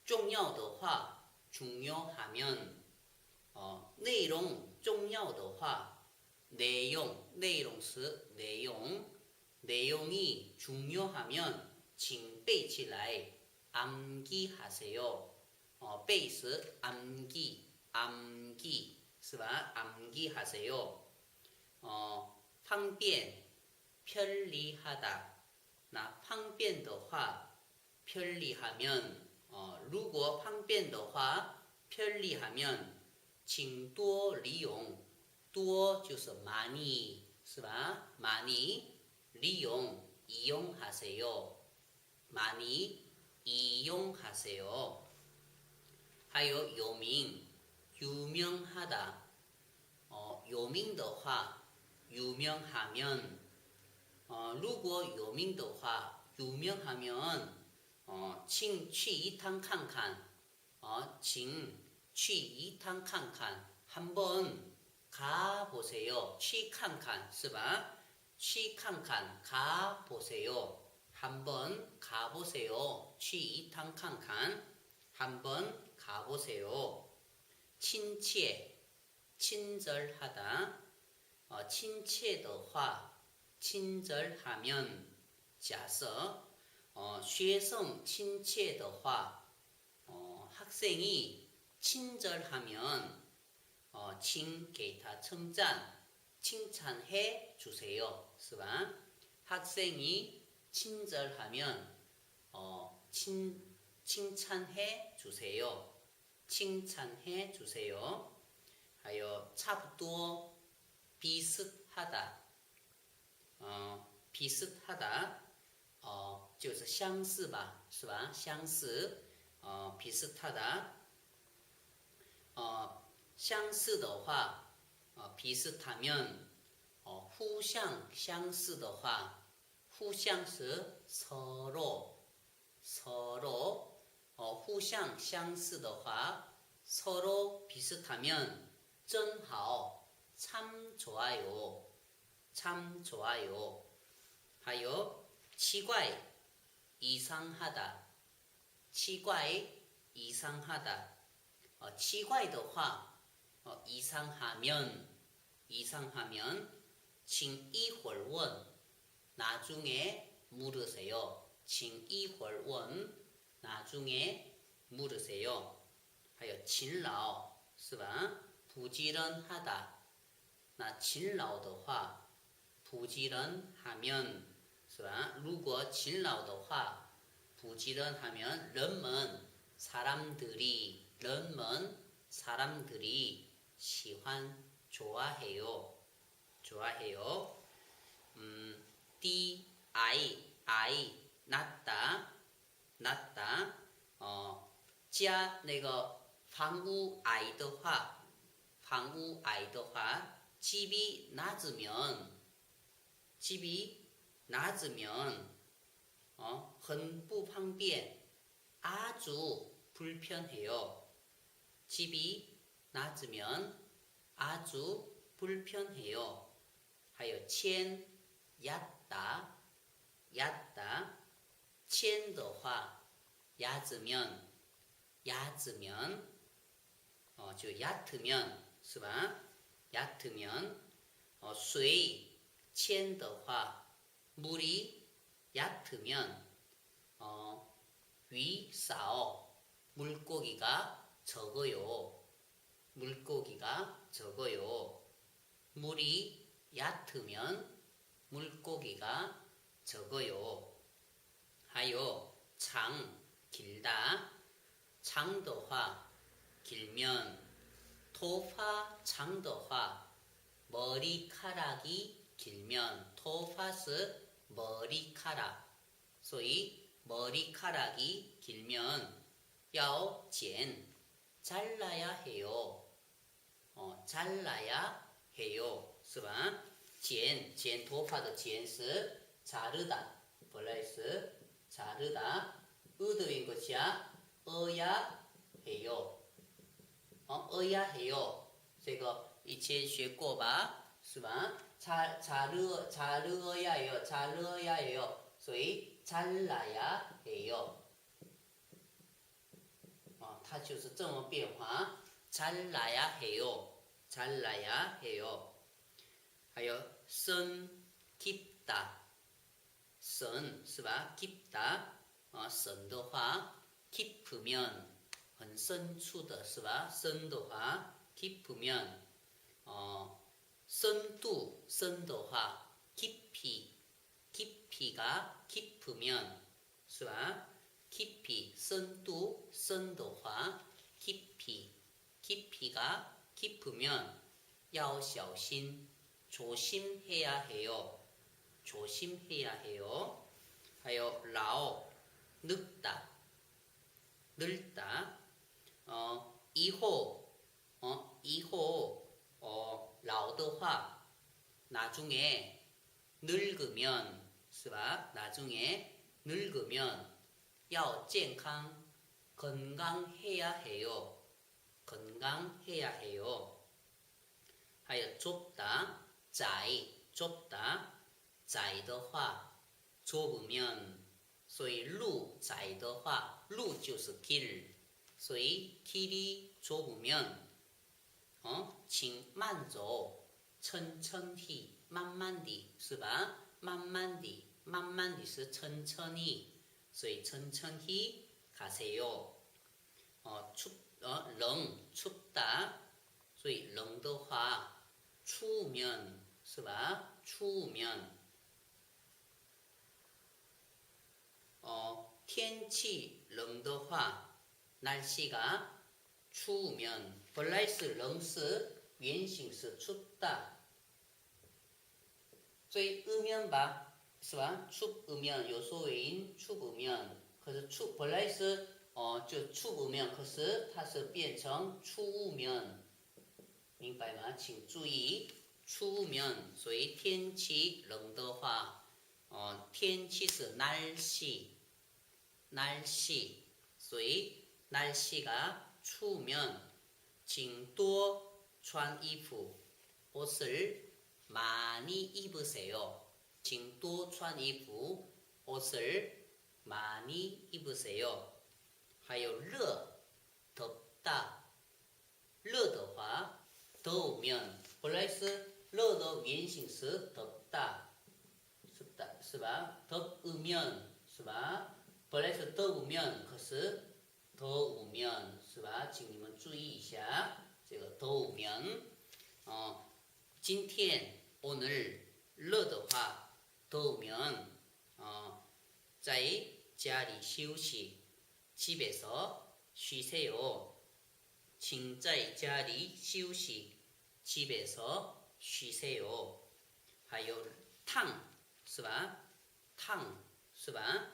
重要的话 중요하면 内容重要的话 내용 内容是 내용이 중요하면 请背起来 암기하세요. 背是 암기 是吧? 암기하세요. 方便 편리하다. 那方便的话 편리하면 如果方便的话 편리하면 请多利用多就是많이 是吧? 많이 이용하세요. 많이 이용하세요. 还有有名 유명하다. 有名的话 유명하면 如果有名的话 유명하면 请去一趟看看. 请去一趟看看. 한번 가보세요. 去看看是吧? 去看看 가보세요. 한번 가보세요. 去一趟看看. 한번 가보세요. 친切 친절하다. 亲切的话 친절하면 假设 学生亲切的话 학생이 친절하면 请给他称赞 칭찬해 주세요. 是吧? 학생이 친절하면 칭찬해 주세요. 칭찬해 주세요. 还有差不多 비슷하다. 비슷하다. 就是相似吧是吧相似 비슷하다. 相似的话 비슷하면 互相相似的话互相是 서로 互相相似的话 서로 비슷하면 真好 참 좋아요. 참 좋아요. 还有奇怪 이상하다. 奇怪 이상하다. 奇怪的话 이상하면 请一会儿问 나중에 물으세요. 请一会儿问 나중에 물으세요. 还有勤劳是吧 부지런하다. 那勤劳的话 부지런하면 是吧如果勤劳的话 부지런하면 人们 사람들이 喜欢 좋아해요. I 낮다. 加那个房屋矮的话 집이 낮으면 很不方便 아주 불편해요. 집이 낮으면 아주 불편해요. 还有签 얕다. 签的话 얕으면 就 얕으면 是吧 얕으면 水 签的话 물이 얕으면 위 싸오 물고기가 적어요. 물이 얕으면 물고기가 적어요. 还有장 길다. 长的话 길면 头发长的话 머리카락이 길면 头发是 머리카락. 所以 머리카락이 길면 要剪 잘라야 해요. 잘라야 해요. 是吧? 剪头发的剪是 자르다. 本来是 자르다. 의도인 것이야. 어야 해요. 어야 해요. 以前学过吧，是吧？잘어야 해요. 잘어야 해요. 所以 잘라야 해요. 它就是这么变化。잘라야 해요. 잘라야 해요. 还有深 깊다. 深是吧？ 깊다. 深的话 깊으면 很深处的是吧？深的话 깊으면 深度深的话 깊이 깊이가 깊으면 是吧？ 깊이 深度深的话 깊이 깊이가 깊으면 要小心 조심해야 해요. 조심해야 해요. 还有老 늙다 늙다. 이후 老的话 나중에 늙으면 是吧? 나중에 늙으면 要健康 건강해야 해요. 건강해야 해요. 还有 좁다 窄 좁다 窄的话 좁으면 所以路窄的话路就是길所以길이 좁으면 请慢走 천천히 만만히 是吧? 만만히 만만히 是 천천히 所以 천천히 가세요. 冷 춥다 所以冷的话 추우면 是吧? 추우면 天气冷的话 날씨가 추우면 本来是冷是原型是 춥다 所以 으면 봐 是吧? 춥으면 有所谓音 춥으면 可是 本来是就 춥으면 可是它是变成 추우면 明白吗？请注意 추우면 所以天气冷的话天气是 날씨 날씨 所以 날씨가 추우면 请多穿衣服 옷을 많이 입으세요. 请多穿衣服 옷을 많이 입으세요. 还有热 덥다 热的话 더우면 本来是热的原型是 덥다 是吧? 덥으면 是吧? 本来是 더우면 可是 더우면 是吧? 请你们注意一下这个 더우면 今天 오늘 热的话 더우면 在家里休息 집에서 쉬세요. 请在家里休息 집에서 쉬세요. 还有烫是吧? 烫是吧?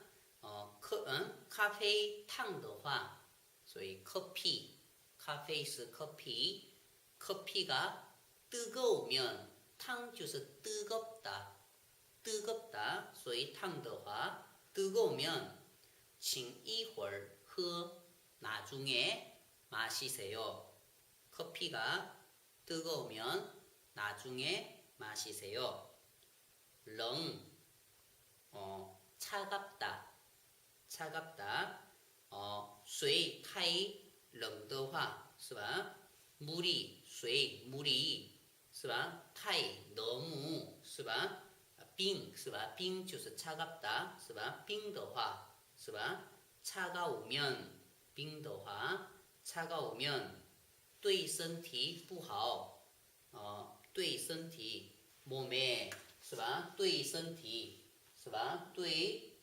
咖啡烫的话所以 커피 咖啡是 커피 커피가 뜨거우면 烫就是 뜨겁다 뜨겁다 所以烫的话 뜨거우면 请一会儿喝 나중에 마시세요. 커피가 뜨거우면 나중에 마시세요. 冷 차갑다 차갑다 水太冷的话是吧? 물이 水 물이 是吧? 太 너무 是吧? 冰是吧? 冰就是차갑다 是吧? 冰的话是吧? 차가우면 冰的话 차가우면 对身体不好对身体 몸에 是吧? 对身体是吧? 对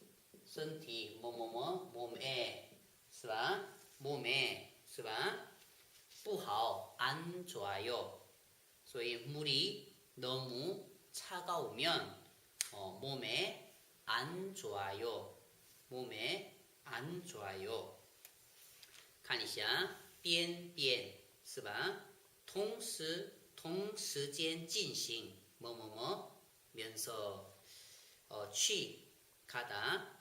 身体 뭐뭐뭐 몸에 是吧? 몸에 是吧? 不好 안 좋아요. 所以 물이 너무 차가우면 몸에 안 좋아요. 몸에 안 좋아요. 看一下边边是吧? 同时间进行 뭐뭐뭐 면서去 가다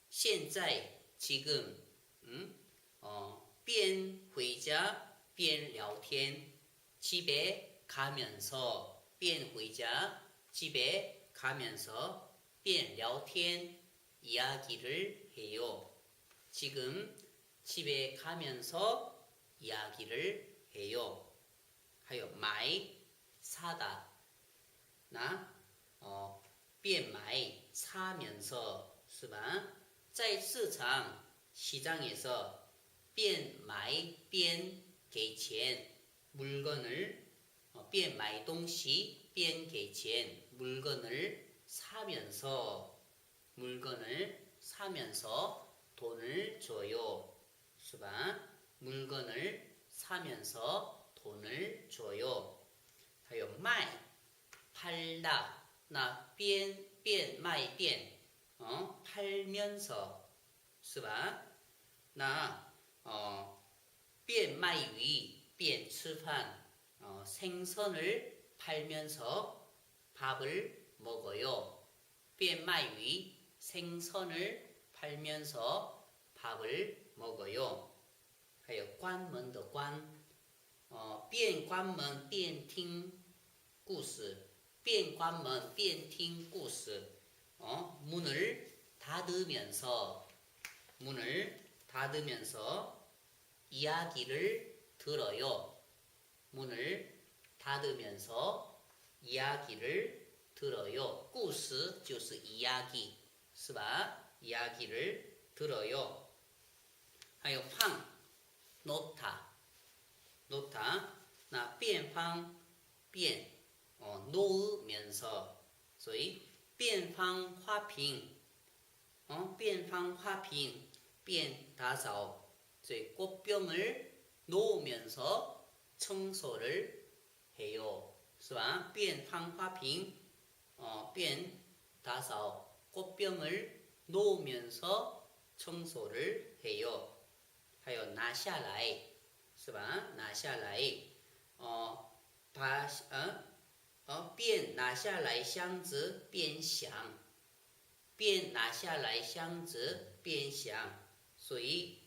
现在 지금 边回家边聊天. 집에 가면서 边回家 집에 가면서 边聊天 이야기를 해요. 지금 집에 가면서 이야기를 해요. 하여 买 사다. 나 变买 사면서 是吧?在市场 시장에서 变买边给钱 물건을 变买东西边给钱 물건을 사면서 돈을 줘요. 是吧? 물건을 사면서 돈을 줘요. 하여 卖 팔다. 나 变卖变 팔면서 是吧? 나 变卖鱼变吃饭 생선을 팔면서 밥을 먹어요. 变卖鱼 생선을 팔면서 밥을 먹어요. 하여 关门的关 变关门边听故事 变关门边听故事 문을 닫으면서 이야기를 들어요. 문을 닫으면서 이야기를 들어요. 故事就是이야기, 是吧? 이야기를 들어요. 하여 放 놓다. 나 变方变 놓으면서 所以变方花瓶 变方花瓶 变打扫 所以꽃병을 놓으면서 청소를 해요. 是吧? 变方花瓶 变打扫 꽃병을 놓으면서 청소를 해요. 하여 拿下来 是吧? 拿下来 变拿下来箱子变响 变拿下来箱子变响 所以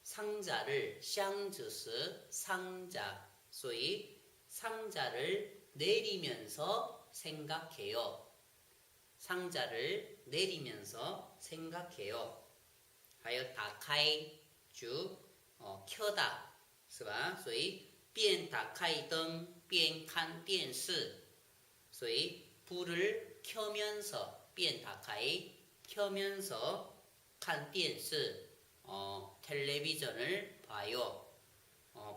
상자를 箱子是 상자 所以 상자를 내리면서 생각해요. 상자를 내리면서 생각해요. 하여 打开 주 켜다 是吧? 所以边打开灯边看电视 所以 불을 켜면서 边打开 켜면서 看电视 텔레비전을 봐요.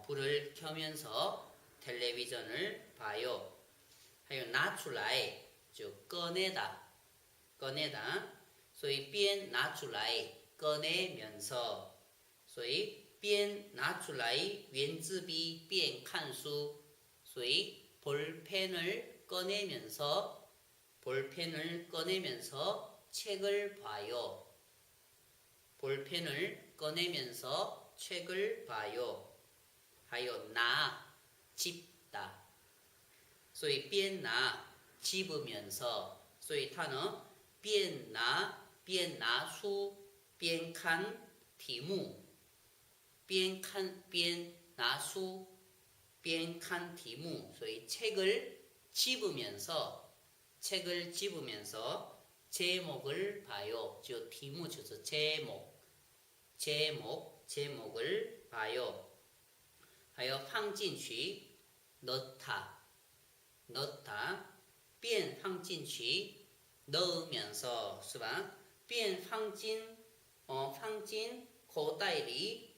불을 켜면서 텔레비전을 봐요. 하여 拿出来 즉 꺼내다 所以边拿出来 꺼내면서 所以边拿出来圆珠笔边看书 所以볼펜을 꺼내면서 책을 봐요. 볼펜을 꺼내면서 책을 봐요. 하여 拿 집다 所以边拿 집으면서 所以它呢边拿书边看题目边拿书边看题目 所以책을 집으면서 제목을 봐요. 저题目就是 제목을 봐요. 하여 放进去 넣다 便放进去 넣으면서 是吧? 便放进 放进口袋里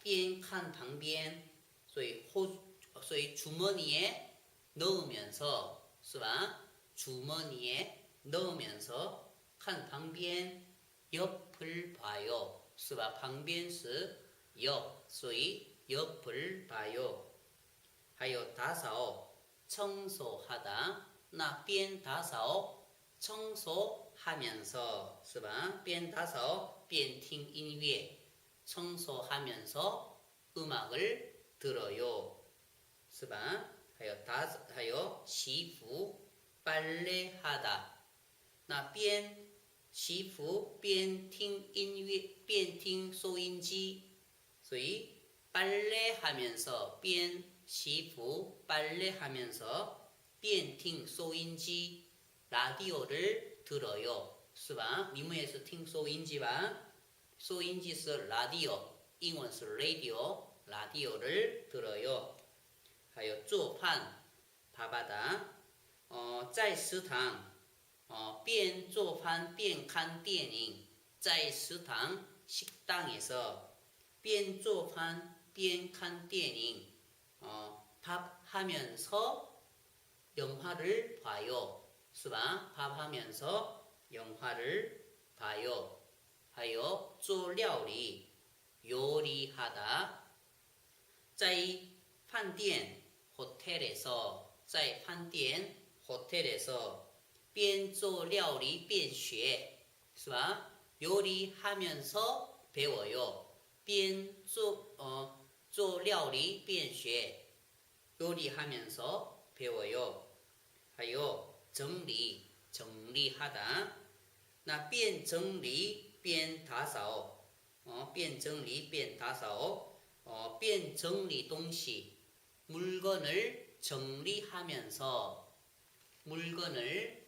边看旁边 所以 주머니에 넣으면서 是吧? 주머니에 넣으면서 看旁边 옆을 봐요. 是吧? 旁边是옆, 所以 옆을 봐요. 하여 打扫 청소하다. 나 边打扫 청소하면서 是吧? 边打扫边听音乐 청소하면서 음악을 들어요. 是吧? 하여 洗服 빨래하다. 나 边洗服边听音乐边听收音机所以 빨래하면서 边洗服 빨래하면서 边听 소인지 라디오를 들어요. 是吧? 미모에서 听 소인지와 소인지是 라디오, 英文是 radio, 라디오를 들어요. 还有做饭 밥하다. 在食堂边做饭边看电影在食堂 식당에서 边做饭边看电影밥하면서 영화를 봐요. 是吧? 밥하면서 영화를 봐요. 还有做料理 요리하다. 在饭店 호텔에서 在饭店 호텔에서 边做料理边学 是吧? 요리하면서 배워요. 边做料理边学 요리하면서 배워요. 还有整理 정리하다. 那边整理边打扫边整理边打扫边整理东西 물건을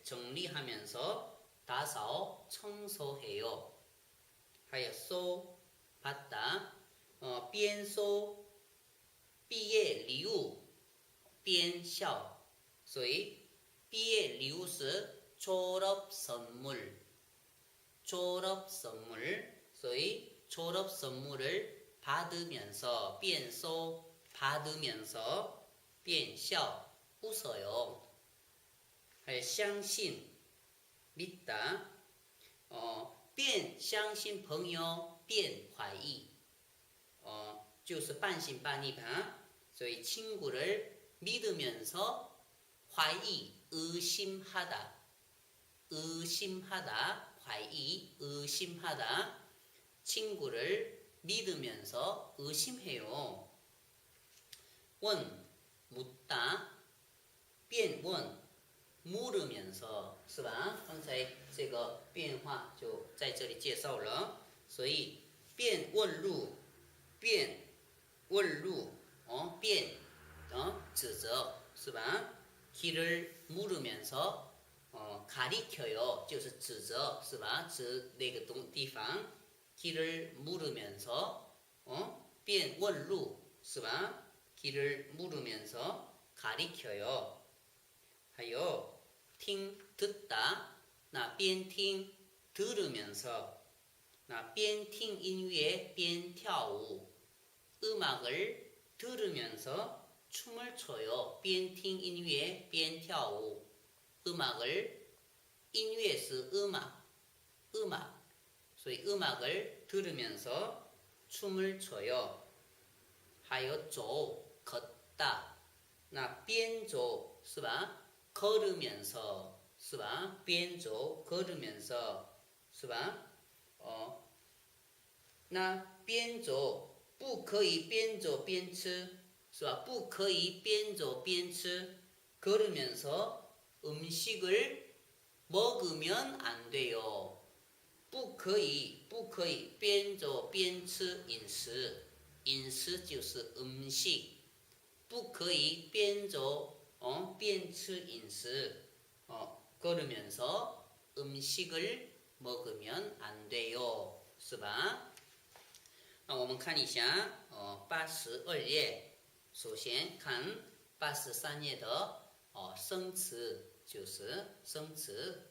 정리하면서打扫청소해요. 还有收 받다. 边收毕业礼物边笑. 所以毕业礼物是 졸업 선물. 所以졸업 선물을 받으면서 边收 받으면서 边笑 웃어요. 还有相信 믿다. 边相信朋友边怀疑就是半信半疑吧. 所以 친구를 믿으면서 怀疑 의심하다.怀疑 의심하다. 친구를 믿으면서 의심해요. 问 묻다. 辩问 물으면서 是吧? 刚才这个变化就在这里介绍了。所以辩问路指责是吧? 길을 물으면서 가리켜요. 就是指责是吧? 指那个地方 길을 물으면서 辩问路是吧? 길을 물으면서 가리켜요. 还有 听 듣다. 那边听 들으면서 那边听音乐边跳舞 음악을 들으면서 춤을 춰요. 边听音乐边跳舞 음악을 音乐是 음악 所以 음악을 들으면서 춤을 춰요. 还有走 걷다. 那边走是吧? 걸으면서 是吧? 边走 걸으면서 是吧? 那边走不可以边走边吃是吧? 不可以边走边吃 걸으면서 음식을 먹으면 안 돼요. 不可以边走边吃饮食就是음식 不可以边走边吃饮食 걸으면서 음식을 먹으면 안 돼요. 是吧? 那我们看一下82页首先看83页的生词就是生词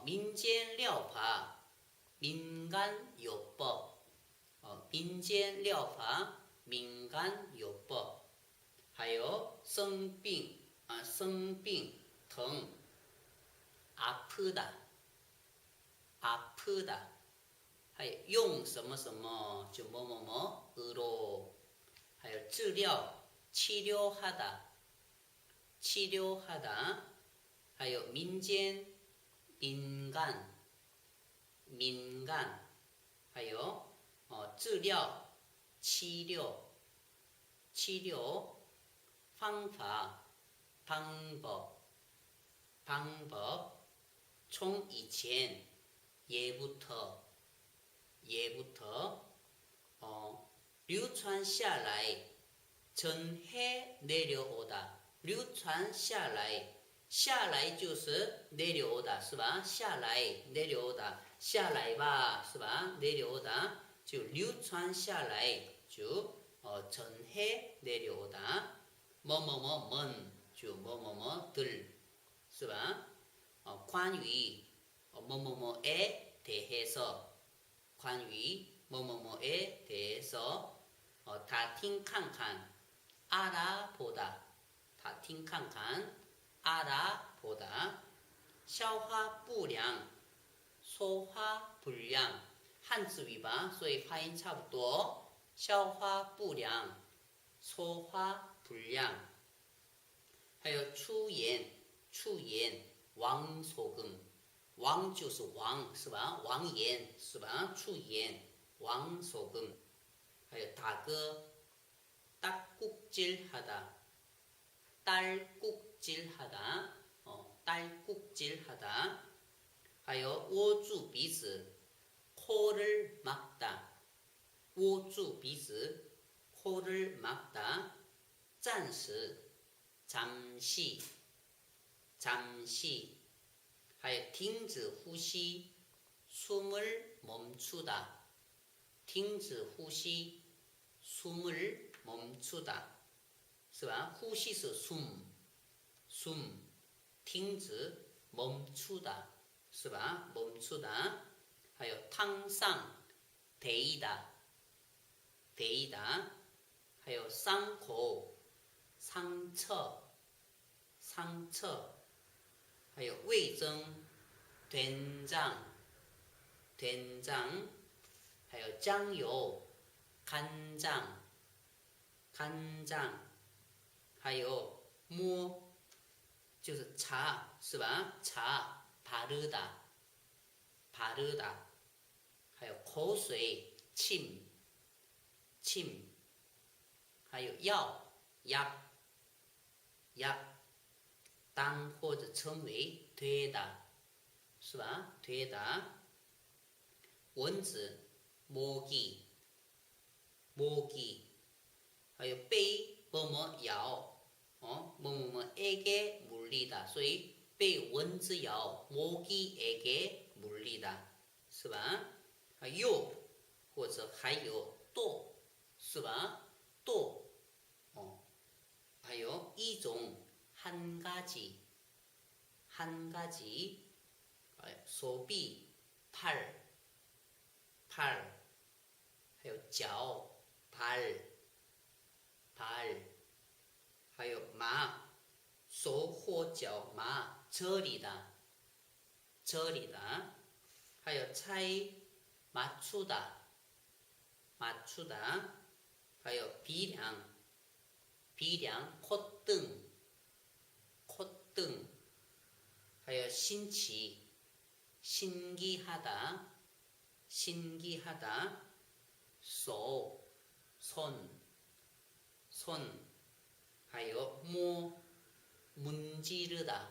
민간요법 민간요법 还有生病疼 아프다 还有用什么什么就某某某 으로 还有治疗 치료하다 还有民间 민간 还有治疗 치료 方法 방법 从以前예부터 流传下来전해 내려오다 流传下来下来就是내려오다 是吧下来 내려오다 下来吧是吧 내려오다 就流传下来就전해 내려오다 뭐뭐뭐먼就뭐뭐뭐들 是吧 关于뭐뭐뭐에 대해서 关于뭐뭐뭐에 대해서 다팅칸칸 알아보다 다팅칸칸 알아보다 消化不良说话不良汉字语吧所以发音差不多消化不良说话不良还有出言王소금王就是王是吧王言是吧出言王소금还有打歌딸꾹질하다 딸꾹질하다 딸꾹질하다 还有握住鼻子 코를 막다 握住鼻子 코를 막다 暂时 잠시 잠시 还有停止呼吸 숨을 멈추다 停止呼吸 숨을 멈추다 是吧呼吸是 숨 停止 멈추다 是吧 멈추다 还有烫伤 데이다 还有伤口 상처 还有味增 된장 还有酱油 간장 还有摸就是茶是吧茶 바르다 还有口水 침 还有药 약当或者称为 되다 是吧 되다 蚊子 모기 还有被뭐뭐咬 뭐뭐뭐에게 물리다 所以被蚊子咬 모기에게 물리다 是吧又或者还有또是吧또还有一种 한 가지 手臂 팔 还有脚 발 还有马手或脚马 저리다 还有猜 맞추다 还有비량 콧등 还有新奇 신기하다 手 손还有摸 문지르다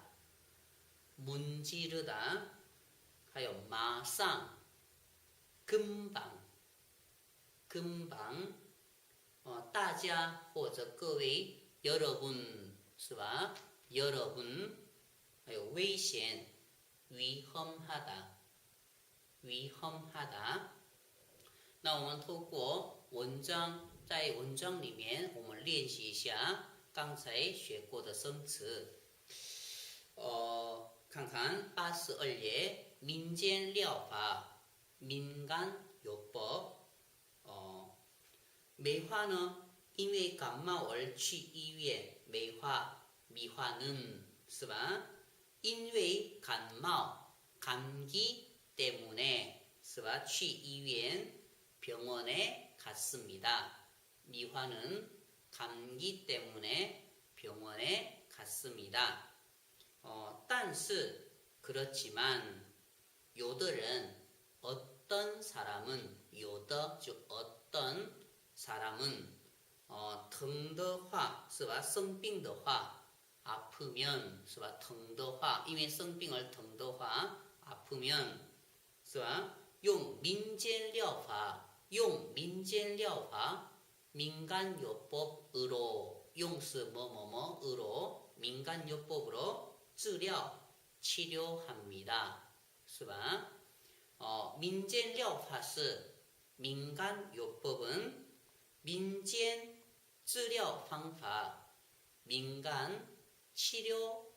还有马上 금방 大家或者各位 여러분 是吧 여러분 还有危险 위험하다 那我们透过文章在文章里面我们练习一下刚才学过的生词看看82页 민간요법 美化呢因为感冒而去医院美化 미화는 是吧因为感冒 감기 때문에 是吧去医院 병원에 갔습니다. 미화는 감기 때문에 병원에 갔습니다. 但是 그렇지만 有的人 어떤 사람은 有的就 어떤 사람은 疼的话是吧生病的话 아프면 是吧疼的话因为生病而疼的话 아프면 是吧用民间疗法 민간요법으로 용스 뭐뭐뭐으로 민간요법으로 치료합니다. 是吧? 민间疗法是 민간요법은 민间 治疗 방법, 민간 치료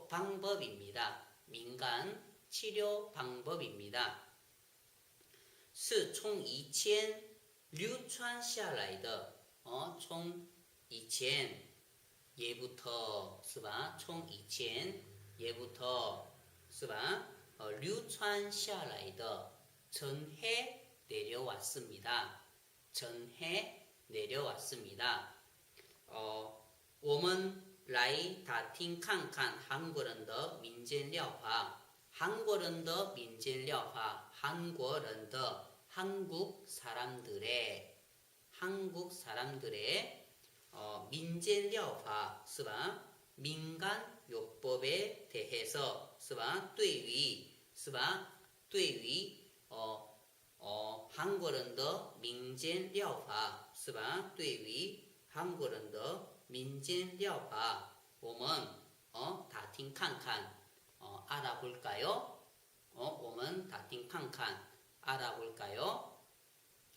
방법입니다. 민간 치료 방법입니다. 是从以前流传下来的从以前예부터 是吧从以前예부터 是吧流传下来的 전해 내려왔습니다. 전해 내려왔습니다. 我们来打听看看韩国人的民间疗法。韩国人的民间疗法，韩国人的 한국 사람들의 민간疗法是吧？ 민간 요법에 대해서 是吧？对于是吧？对于韩国人的民间疗法是吧？对于韩国人的民间疗法，我们打听看看。 알아볼까요? 我们打听看看 알아볼까요?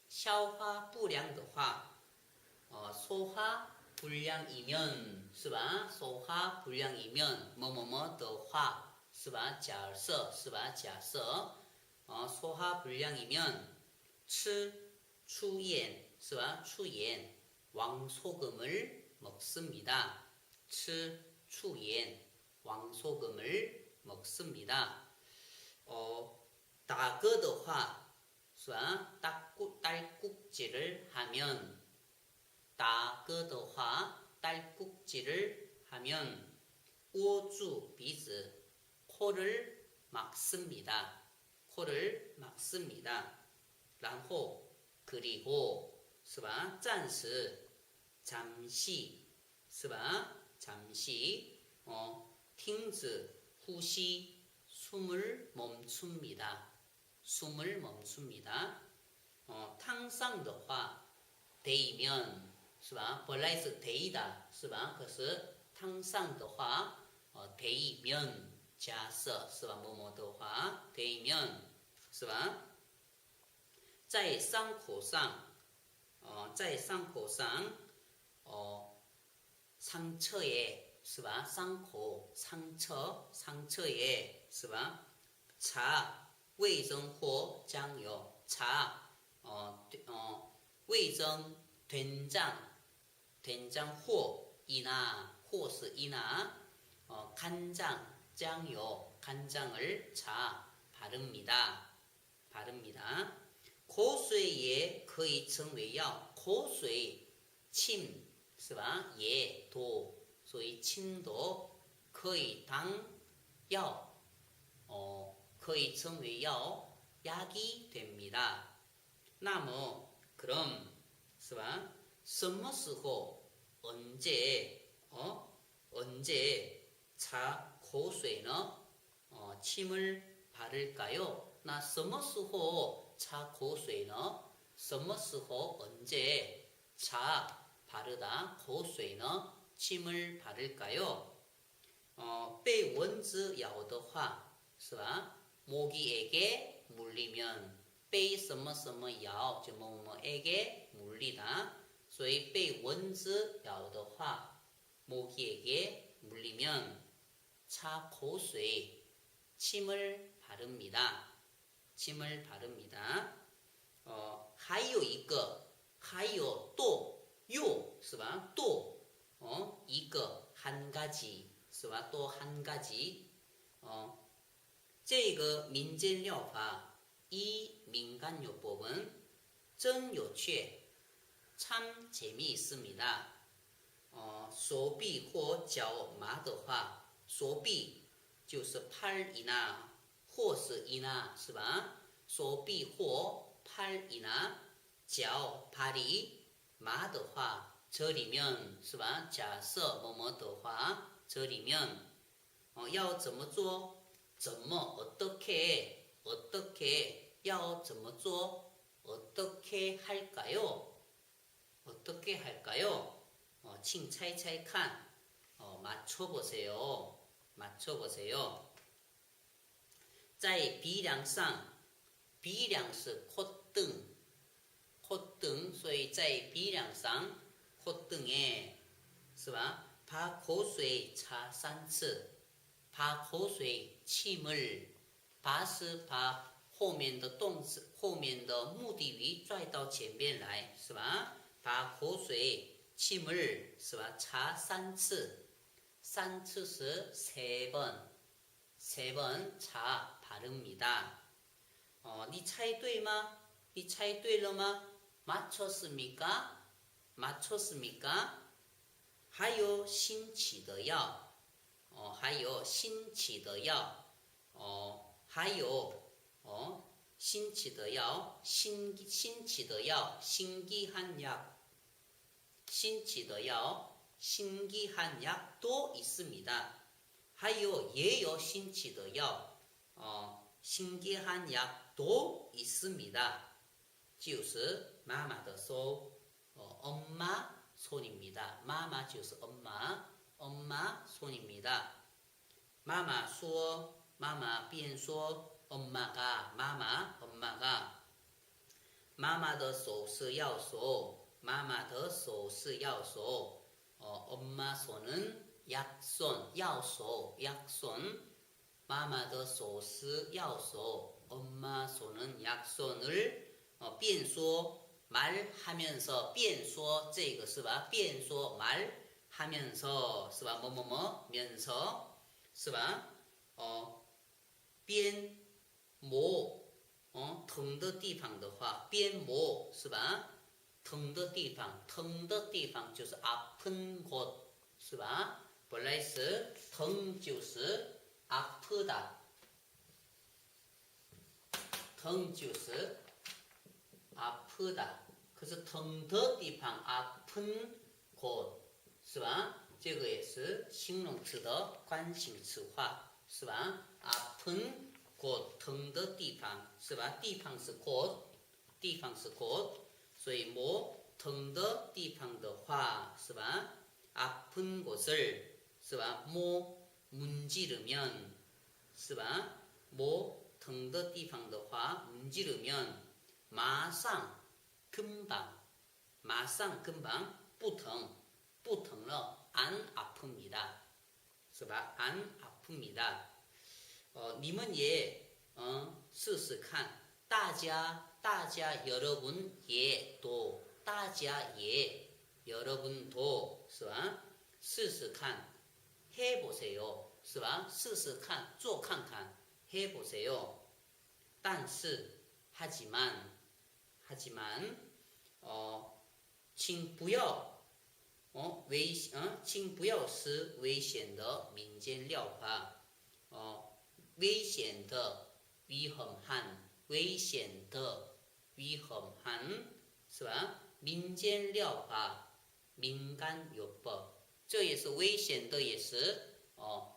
消化不良的话 소화 불량이면 是吧? 소화 불량이면 뭐뭐뭐 的话是吧? 假设是吧? 假设 소화 불량이면 吃 추옌 是吧? 추옌 왕소금을 먹습니다. 吃 추옌 왕소금을 먹습니다. 다그 的话 是吧? 딸꾹질을 하면 다그 的话 딸꾹질을 하면 握住鼻子 코를 막습니다. 코를 막습니다. 然后 그리고 是吧? 暂时 잠시 是吧? 잠시 停止呼吸 숨을 멈춥니다. 숨을 멈춥니다. 烫伤的话 데이면 是吧? 本来是 데이다 是吧? 可是烫伤的话 데이면 假设是吧? 뭐뭐的话 데이면 是吧? 在伤口上 在伤口上 상처에 是吧? 伤口 상처에 是吧? 차 味噌或酱油 차 味噌 된장 或 이나 或是 이나 간장 酱油 간장을 자 바릅니다. 고수에 可以成为药 고수에 침 是吧? 예, 도 所以 침도 可以当药可以成为药 약이 됩니다. 那么 그럼 是吧? 什么时候 언제 차 고수에는 침을 바를까요? 나 什么时候 차 고수에는 什么时候 언제 차 바르다 고수에는 침을 바를까요? 被蚊子咬的话是吧? 모기에게 물리면 被什么什么咬就뭐뭐에게 물리다. 所以被蚊子咬的话 모기에게 물리면 차 고수에 침을 바릅니다. 还有一个还有또 요是吧? 또 一个 한 가지 是吧? 또 한 가지 这个民间疗法 이 민간요법은 真有趣 참 재미있습니다. 手臂或脚麻的话手臂就是팔 이나 或是 이나 是吧? 手臂或팔 이나 脚 발이 麻的话 저리면 是吧? 假设뭐뭐的话 저리면 要怎么做 어떻게 要怎么做 어떻게 할까요? 어떻게 할까요? 请猜猜看. 맞춰보세요. 맞춰보세요. 在鼻梁上，鼻梁是콧등， 콧등， 所以在鼻梁上， 콧등에， 是吧？把口水擦3次，把口水침을， 把是把后面的动词，后面的目的语拽到前面来，是吧？把口水침을， 是吧？擦3次， 3次是3번， 3번 차 바릅니다. 你猜对吗？你猜对了吗？ 맞췄습니까? 맞췄습니까? 还有新起的药，还有新起的药，还有新起的药，新起的药，신기한 약， 新起的药，신기한 약도 있습니다. 还有也有新起的药，신기한 약도 있습니다. 就是妈妈的手，엄마 손입니다. 마마 就是 엄마 손입니다. 마마 说，妈妈便说 엄마가 엄마가妈妈的手是药手，妈妈的手是药手，엄마 손은 약손, 약손, 약손.妈妈的手是药手, 엄마 손은 약손을 辩说 말하면서 辩说这个是吧？辩说 말하면서 是吧？면서 是吧？边磨疼的地方的话，边磨是吧？疼的地方就是 아픈 곳 是吧？本来是疼就是아프다， 疼就是아프다， 可是疼的地方 아픈 곳是吧？这个也是形容词的惯性词化是吧？ 아픈 곳疼的地方是吧？地方是곳， 地方是곳， 所以뭐疼的地方的话是吧？ 아픈 곳을是吧？뭐 문지르면是吧？뭐疼的地方的话 문지르면 마상 금방 마상 금방 不疼了 안 아픕니다. 是吧? 안 아픕니다. 你们也试试看. 大家 여러분 예도 大家也 여러분도 是吧? 试试看 해보세요. 是吧? 试试看做看看 해보세요. 但是 하지만 请不要请不要是危险的民间疗法，危险的위험한危险的위험한是吧？民间疗法민간요법，这也是危险的，也是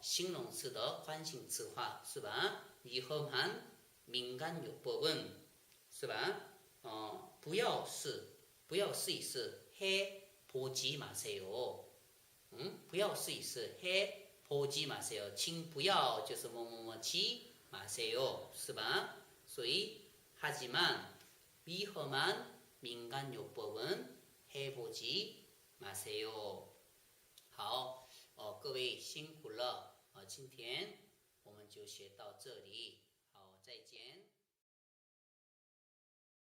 形容词的惯性词化是吧？위험한 민간요법은是吧？不要试一试 해보지 마세요. 不要试一试 해보지 마세요. 请不要就是뭐뭐뭐지 마세요. 是吧？所以 하지만 위험한 민간요법은 해보지 마세요. 好，各位辛苦了，今天我们就学到这里，好，再见。